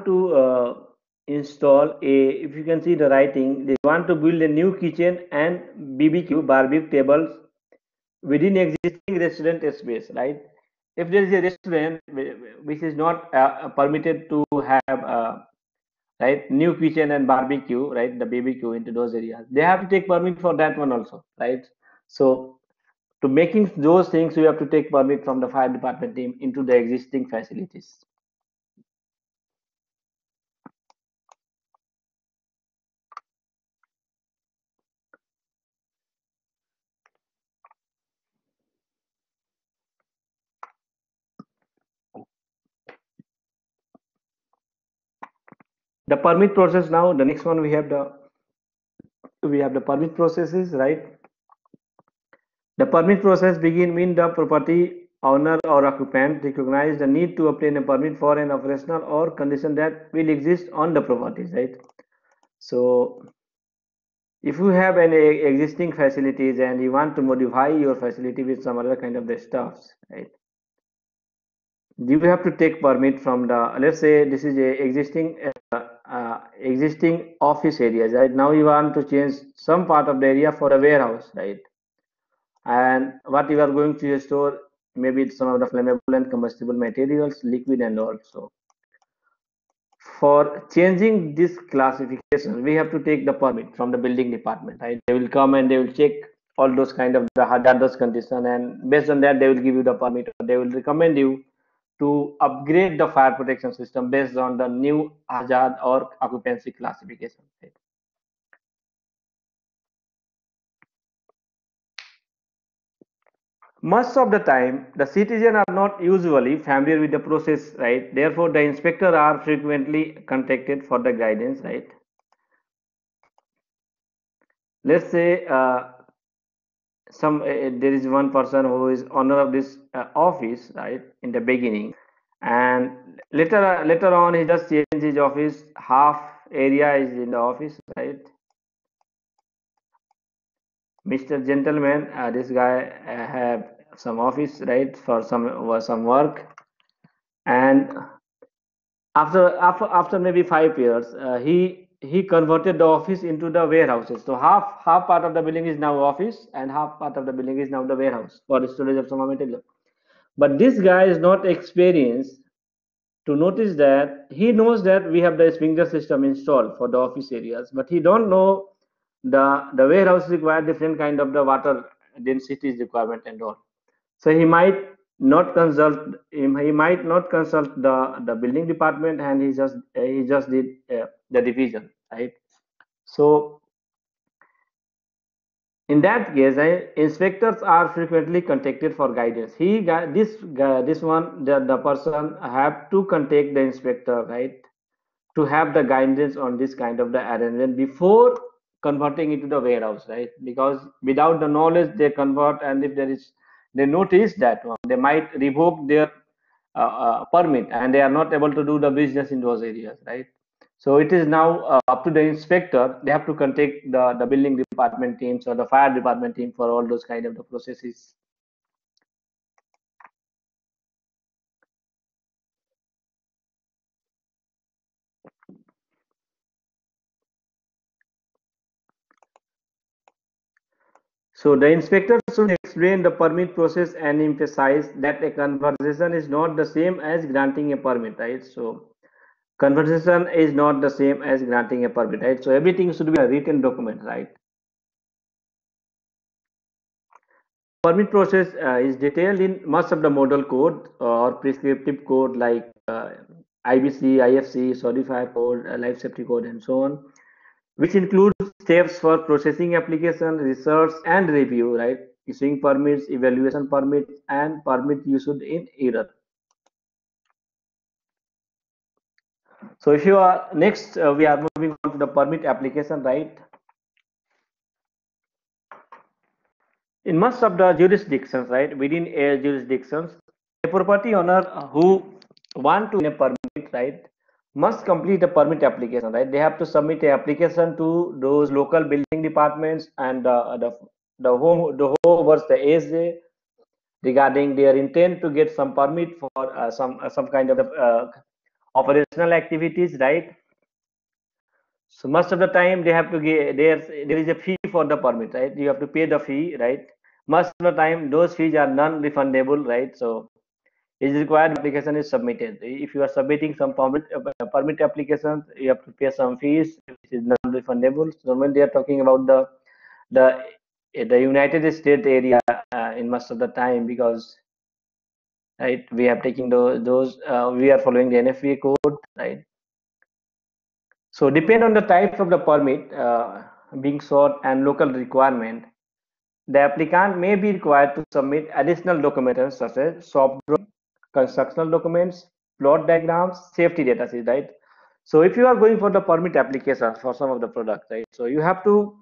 to install a, if you can see the writing, they want to build a new kitchen and BBQ barbecue tables within existing restaurant space, right? If there is a restaurant which is not permitted to have right, new kitchen and barbecue, right, the BBQ into those areas, they have to take permit for that one also, right? So to making those things, you have to take permit from the fire department team into the existing facilities. The permit process. Now the next one, we have the permit processes, right? The permit process begin when the property owner or occupant recognize the need to obtain a permit for an operational or condition that will exist on the properties, right? So if you have any existing facilities and you want to modify your facility with some other kind of the stuffs, right, you have to take permit from the, let's say this is a existing office areas, right? Now you want to change some part of the area for a warehouse, right? And what you are going to store, maybe it's some of the flammable and combustible materials, liquid and also. For changing this classification, we have to take the permit from the building department, right? They will come and they will check all those kind of the hazardous condition, and based on that they will give you the permit, or they will recommend you to upgrade the fire protection system based on the new hazard or occupancy classification, right? Most of the time, the citizens are not usually familiar with the process, right? Therefore, the inspector are frequently contacted for the guidance, right? Let's say there is one person who is owner of this office, right, in the beginning, and later on he just changed his office. Half area is in the office, right? Mr. Gentleman, this guy have some office, right, for some work, and after maybe 5 years, he converted the office into the warehouses. So half part of the building is now office, and half part of the building is now the warehouse for the storage of some material. But this guy is not experienced to notice that. He knows that we have the sprinkler system installed for the office areas, but he don't know the warehouse require different kind of the water densities requirement and all. So he might not consult, the building department, and he just did the division, right? So in that case, inspectors are frequently contacted for guidance. This one, the person have to contact the inspector, right, to have the guidance on this kind of the arrangement before converting into the warehouse, right? Because without the knowledge they convert, and if they notice that one, they might revoke their permit, and they are not able to do the business in those areas, right? So it is now up to the inspector. They have to contact the building department teams or the fire department team for all those kind of the processes. So the inspector should explain the permit process and emphasize that a conversation is not the same as granting a permit, right? So Conversation is not the same as granting a permit, right? So everything should be a written document, right? Permit process is detailed in much of the model code or prescriptive code like IBC, IFC, Certified code, life safety code, and so on, which includes steps for processing application, research, and review, right? Issuing permits, evaluation permits, and permit issued in error. So if you are next, we are moving on to the permit application, right? In most of the jurisdictions, right, within a jurisdictions, a property owner who want to a permit, right, must complete a permit application, right? They have to submit a application to those local building departments and the who the ASJ regarding their intent to get some permit for some kind of operational activities, right? So most of the time they have to get there is a fee for the permit, right? You have to pay the fee, right? Most of the time those fees are non-refundable, right? So it is required application is submitted. If you are submitting some permit applications, you have to pay some fees which is non-refundable. So when they are talking about the the United States area in most of the time, because right we are taking those we are following the NFPA code, right? So depend on the types of the permit being sought and local requirement, the applicant may be required to submit additional documents such as shop drawing, constructional documents, plot diagrams, safety data sheet, right? So if you are going for the permit application for some of the products, right? So you have to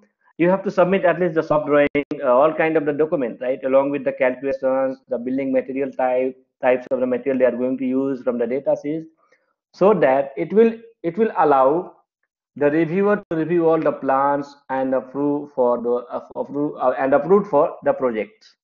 submit at least the shop drawing, all kind of the document, right? Along with the calculations, the building material types of the material they are going to use from the data sheet, so that it will allow the reviewer to review all the plans and approve for the approve and approved for the project.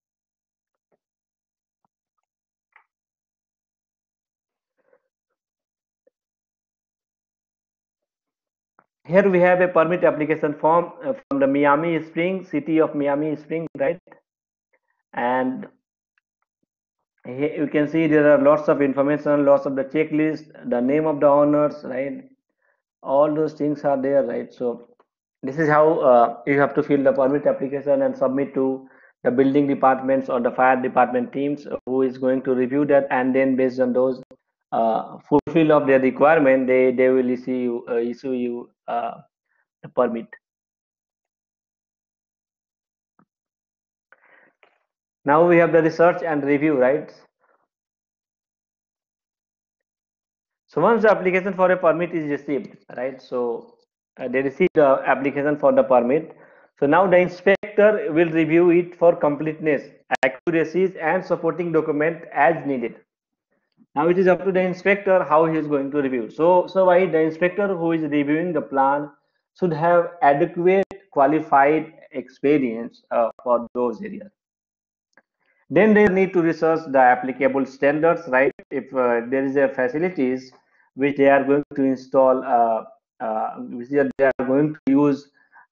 Here we have a permit application form from the Miami Springs, city of Miami Springs, right? And here you can see there are lots of information, lots of the checklist, the name of the owners, right? All those things are there, right? So this is how you have to fill the permit application and submit to the building departments or the fire department teams who is going to review that, and then based on those fulfill of their requirement, they will issue you the permit. Now we have the research and review, right? So once the application for a permit is received, right? So they receive the application for the permit. So now the inspector will review it for completeness, accuracies, and supporting document as needed. Now it is up to the inspector how he is going to review. So why the inspector who is reviewing the plan should have adequate qualified experience for those areas. Then they need to research the applicable standards, right? If there is a facilities which they are going to install, which they are going to use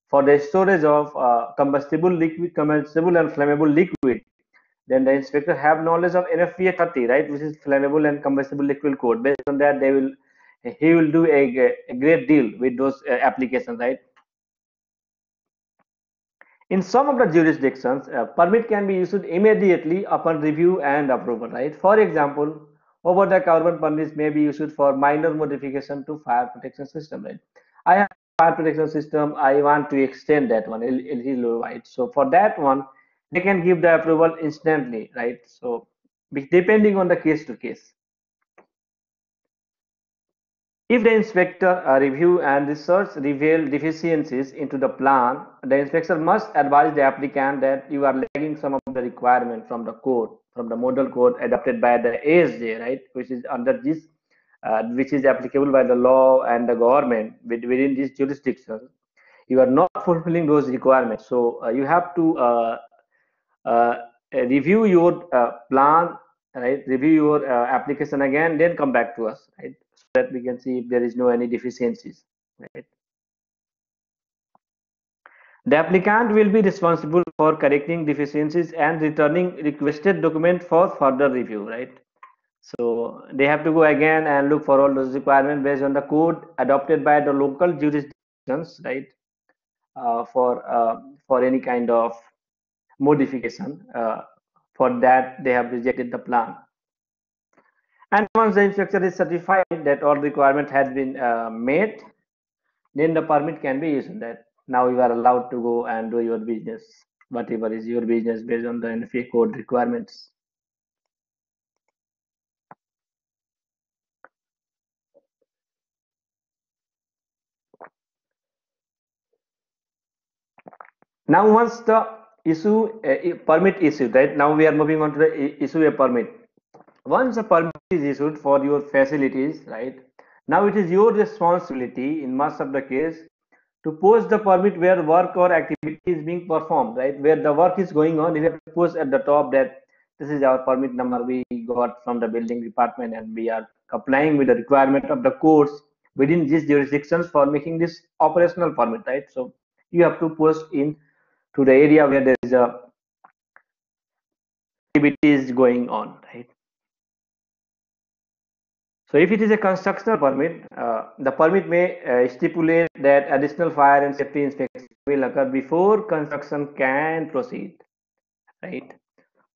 for the storage of combustible and flammable liquid, then the inspector have knowledge of NFPA 30, right, which is flammable and combustible liquid code. Based on that, he will do a great deal with those applications, right? In some of the jurisdictions, a permit can be issued immediately upon review and approval, right? For example, over-the-counter permits may be issued for minor modification to fire protection system, right? I have a fire protection system, I want to extend that one a little, right? So for that one, they can give the approval instantly, right? So depending on the case to case. If the inspector review and research reveal deficiencies into the plan, the inspector must advise the applicant that you are lagging some of the requirement from the code, from the model code adopted by the ASJ, right, which is under this, which is applicable by the law and the government within this jurisdiction. You are not fulfilling those requirements, so you have to uh, review your plan, right? Review your application again, then come back to us, right? So that we can see if there is no any deficiencies, right? The applicant will be responsible for correcting deficiencies and returning requested document for further review, right? So they have to go again and look for all those requirements based on the code adopted by the local jurisdictions, right? For any kind of modification. For that, they have rejected the plan. And once the inspector is certified that all requirement has been met, then the permit can be issued. That now you are allowed to go and do your business, whatever is your business based on the NFA code requirements. Now, once the permit issued, right? Now we are moving on to the issue a permit. Once a permit is issued for your facilities, right? Now it is your responsibility in most of the case to post the permit where work or activity is being performed, right? Where the work is going on, you have to post at the top that this is our permit number we got from the building department and we are complying with the requirement of the codes within these jurisdictions for making this operational permit, right? So you have to post in to the area where there is a activity is going on, right? So if it is a construction permit, the permit may stipulate that additional fire and safety inspection will occur before construction can proceed, right?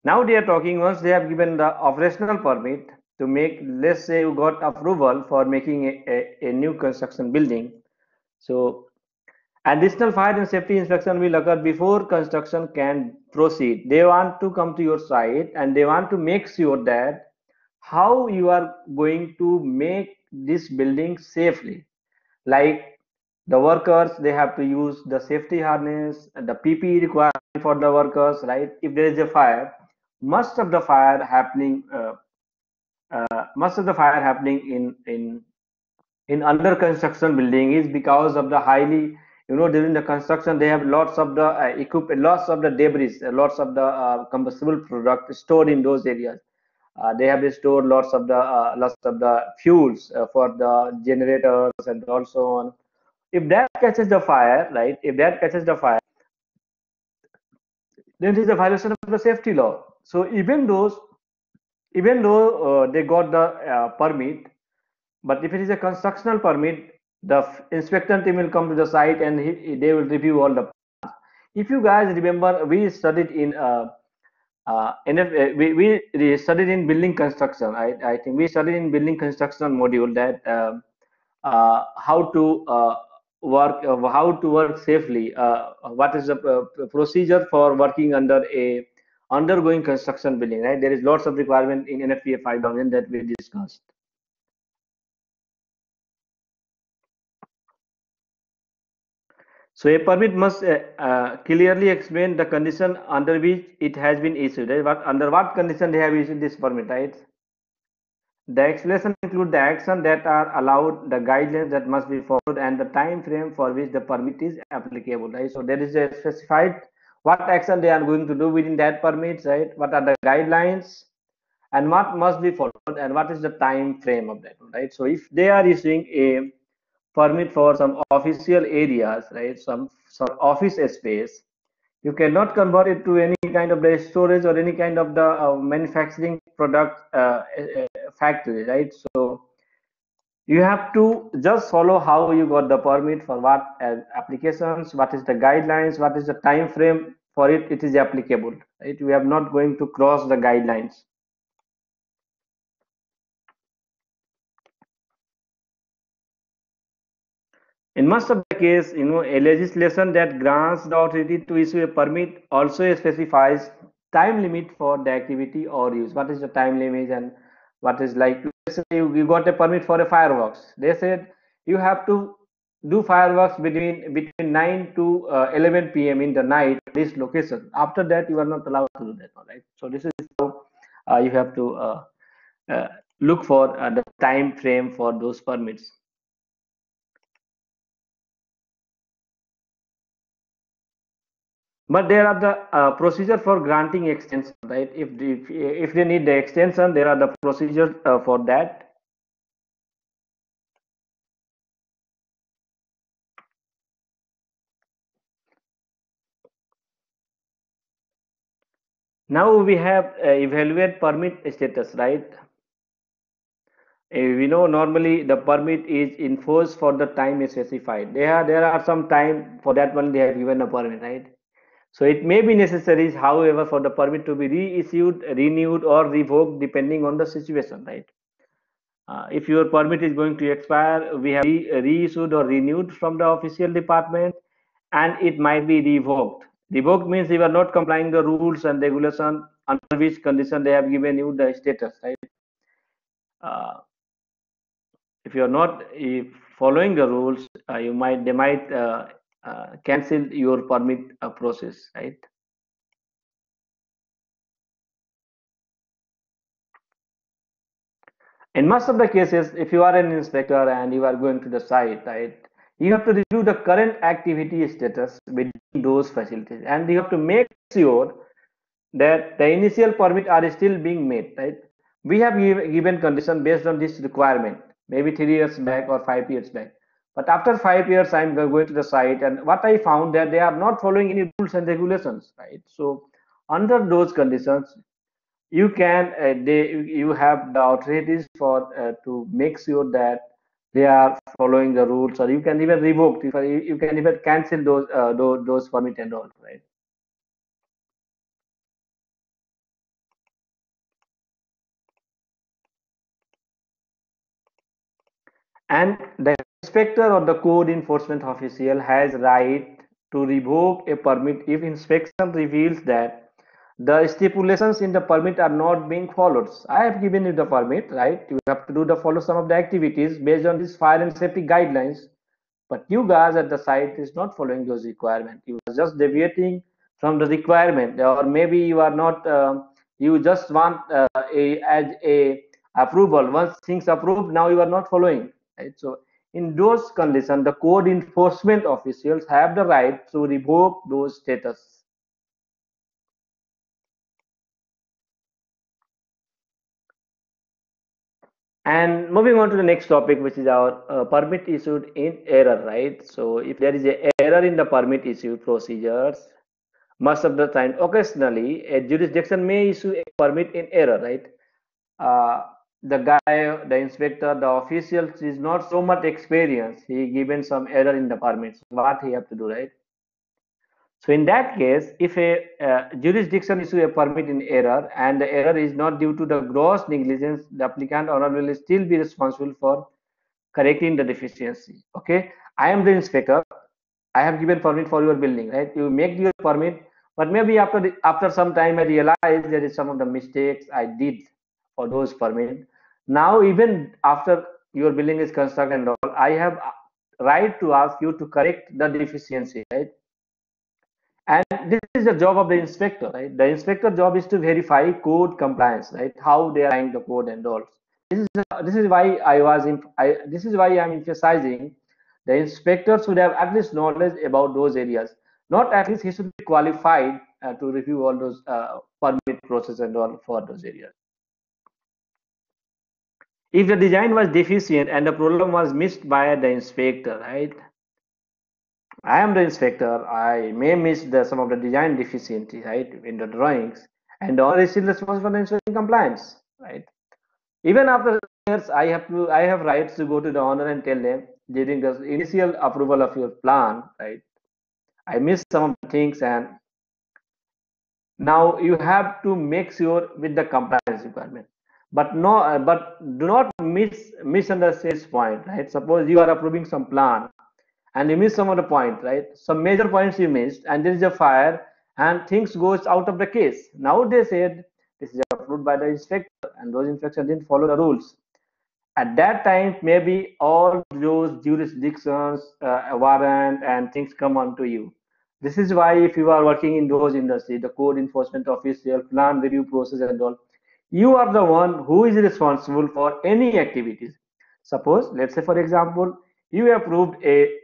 Now they are talking once they have given the operational permit to make, let's say you got approval for making a new construction building. So additional fire and safety inspection will occur before construction can proceed. They want to come to your site and they want to make sure that how you are going to make this building safely. Like the workers, they have to use the safety harness and the PPE required for the workers, right? If there is a fire, most of the fire happening, in under construction building is because of the highly, during the construction they have lots of the lots of the debris, lots of the combustible product stored in those areas. They have stored lots of the fuels for the generators and also on. If that catches the fire, right? If that catches the fire, then it is a violation of the safety law. So even though they got the permit, but if it is a constructional permit, the inspection team will come to the site and they will review all the. If you guys remember, we studied in we studied in building construction. I think we studied in building construction module that how to work safely. What is the procedure for working under a undergoing construction building? Right, there is lots of requirement in NFPA 5000 that we discussed. So a permit must clearly explain the condition under which it has been issued. Right? Under what condition they have issued this permit, right? The explanation include the action that are allowed, the guidelines that must be followed, and the time frame for which the permit is applicable. Right? So there is a specified what action they are going to do within that permit, right? What are the guidelines, and what must be followed, and what is the time frame of that, right? So if they are issuing a permit for some official areas, right? Some office space. You cannot convert it to any kind of the storage or any kind of the manufacturing product factory, right? So you have to just follow how you got the permit for what applications, what is the guidelines, what is the time frame for it. It is applicable, right? We are not going to cross the guidelines. In most of the case, a legislation that grants the authority to issue a permit also specifies time limit for the activity or use. What is the time limit and what is, like, let's say you got a permit for a fireworks. They said you have to do fireworks between 9 to 11 p.m. in the night at this location. After that, you are not allowed to do that, right? So this is how you have to uh, look for the time frame for those permits. But there are the procedure for granting extension, right? If they need the extension, there are the procedures for that. Now we have evaluate permit status, right? We know normally the permit is enforced for the time specified. There are some time for that one they have given a permit, right? So it may be necessary, however, for the permit to be reissued, renewed, or revoked depending on the situation, right? If your permit is going to expire, we have reissued or renewed from the official department, and it might be revoked. Revoked means you are not complying the rules and regulation under which condition they have given you the status, right? Uh, if you are not following the rules, they might cancel your permit process, right? In most of the cases, if you are an inspector and you are going to the site, right, you have to review the current activity status within those facilities, and you have to make sure that the initial permit are still being met, right? We have given condition based on this requirement, maybe 3 years back or 5 years back. But after 5 years, I'm going to the site, and what I found that they are not following any rules and regulations, right? So under those conditions, you can you have the authorities for to make sure that they are following the rules, or you can even revoke, you can even cancel those permit and all, right? And the inspector or the code enforcement official has right to revoke a permit if inspection reveals that the stipulations in the permit are not being followed. I have given you the permit, right? You have to do the follow some of the activities based on these fire and safety guidelines. But you guys at the site is not following those requirements. You are just deviating from the requirement, or maybe you are not. You just want a approval. Once things approved, now you are not following. Right. So in those conditions, the code enforcement officials have the right to revoke those status. And moving on to the next topic, which is our permit issued in error, right? So if there is a error in the permit issued procedures, most of the time, occasionally, a jurisdiction may issue a permit in error, right? The guy, the inspector, the official is not so much experienced. He given some error in the permits. What he have to do, right? So in that case, if a jurisdiction issue a permit in error and the error is not due to the gross negligence, the applicant owner will still be responsible for correcting the deficiency. Okay, I am the inspector. I have given permit for your building, right? You make your permit, but maybe after some time I realize there is some of the mistakes I did for those permit. Now even after your building is constructed and all, I have right to ask you to correct the deficiency, right? And this is the job of the inspector, right? The inspector job is to verify code compliance, right? How they are applying the code and all. This is why this is why I'm emphasizing the inspector should have at least knowledge about those areas. Not at least he should be qualified to review all those permit process and all for those areas. If the design was deficient and the problem was missed by the inspector, right? I am the inspector. I may miss some of the design deficiency, right, in the drawings, and the owner is still responsible for ensuring compliance, right? Even after years, I have rights to go to the owner and tell them during the initial approval of your plan, right? I missed some of the things, and now you have to make sure with the compliance requirement. But no, but do not misunderstand this point, right? Suppose you are approving some plan and you miss some of the point, right? Some major points you missed, and there is a fire, and things goes out of the case. Now they said this is approved by the inspector, and those inspectors didn't follow the rules. At that time, maybe all those jurisdictions, warrant, and things come onto you. This is why, if you are working in those industry, the code enforcement official, plan review process, and all, you are the one who is responsible for any activities. Suppose, let's say, for example, you approved a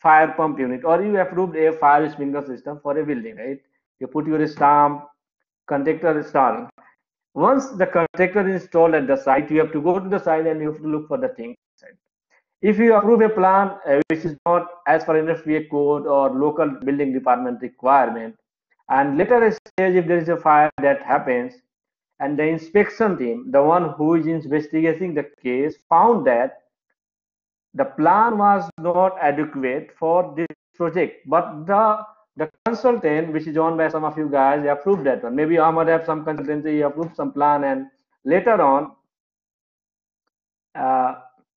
fire pump unit, or you approved a fire sprinkler system for a building, right? You put your stamp, contractor installing. Once the contractor is installed at the site, you have to go to the site and you have to look for the thing. If you approve a plan which is not as per NFPA code or local building department requirement, and later stage if there is a fire that happens, and the inspection team, the one who is investigating the case, found that the plan was not adequate for this project, but the consultant, which is owned by some of you guys, they approved that one. Maybe Ahmad have some consultancy, approved some plan, and later on,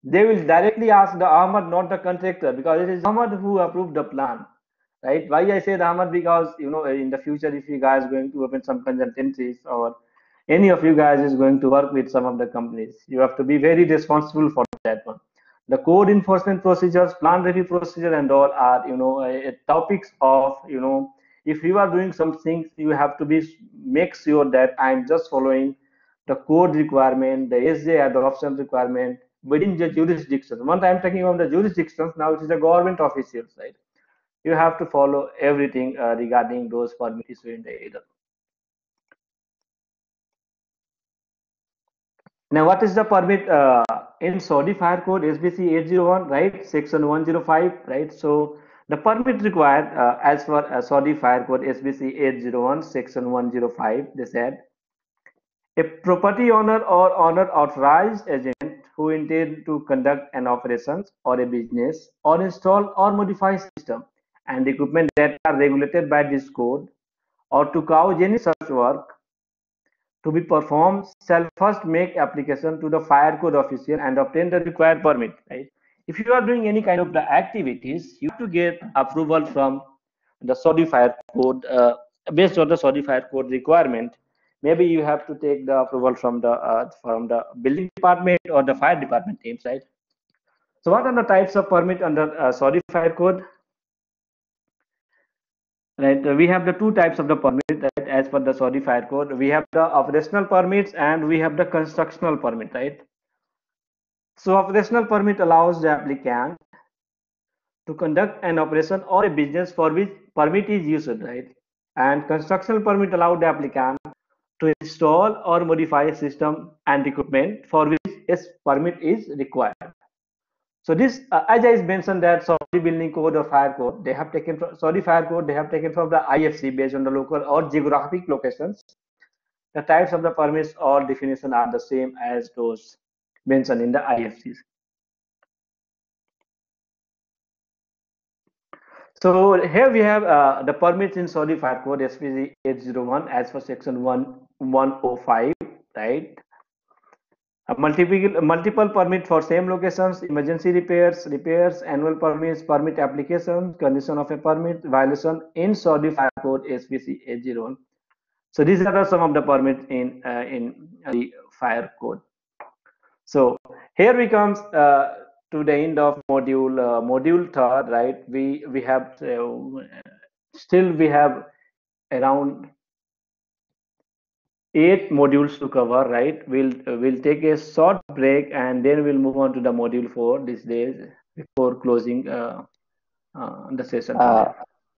they will directly ask the Ahmad, not the contractor, because it is Ahmad who approved the plan, right? Why I said Ahmad? Because in the future, if you guys going to open some consultancies or any of you guys is going to work with some of the companies, you have to be very responsible for that one. The code enforcement procedures, plan review procedure, and all are topics of if you are doing some things, you have to make sure that I'm just following the code requirement, the SJ adoption requirement within the jurisdiction. Once I'm talking about the jurisdictions, now it is the government officials, right? You have to follow everything regarding those permit issue in the area. Now, what is the permit in Saudi Fire Code SBC 801, right? Section 105, right? So the permit required as for Saudi Fire Code SBC 801, Section 105, they said a property owner or owner authorized agent who intend to conduct an operations or a business or install or modify system and equipment that are regulated by this code or to cause any such work to be performed shall first make application to the fire code official and obtain the required permit, right? If you are doing any kind of the activities, you have to get approval from the Saudi Fire Code based on the Saudi Fire Code requirement. Maybe you have to take the approval from the building department or the fire department teams, right? So what are the types of permit under Saudi Fire Code? Right, we have the two types of the permit, right, as per the Saudi Fire Code. We have the operational permits and we have the constructional permit, right? So operational permit allows the applicant to conduct an operation or a business for which permit is used, right? And constructional permit allows the applicant to install or modify a system and equipment for which a permit is required. So this, as I mentioned, that Saudi Building Code or Fire Code, they have taken from Saudi Fire Code, they have taken from the IFC based on the local or geographic locations. The types of the permits or definition are the same as those mentioned in the IFCs. So here we have the permits in Saudi Fire Code SPC 801 as for section 105, right? Multiple permit for same locations, emergency repairs, annual permits, permit applications, condition of a permit, violation in Saudi Fire Code SPC 801. So these are some of the permits in the Fire Code. So here we come to the end of module third, right? We have still we have around 8 modules to cover, right? We'll take a short break and then we'll move on to the module 4 these days before closing the session.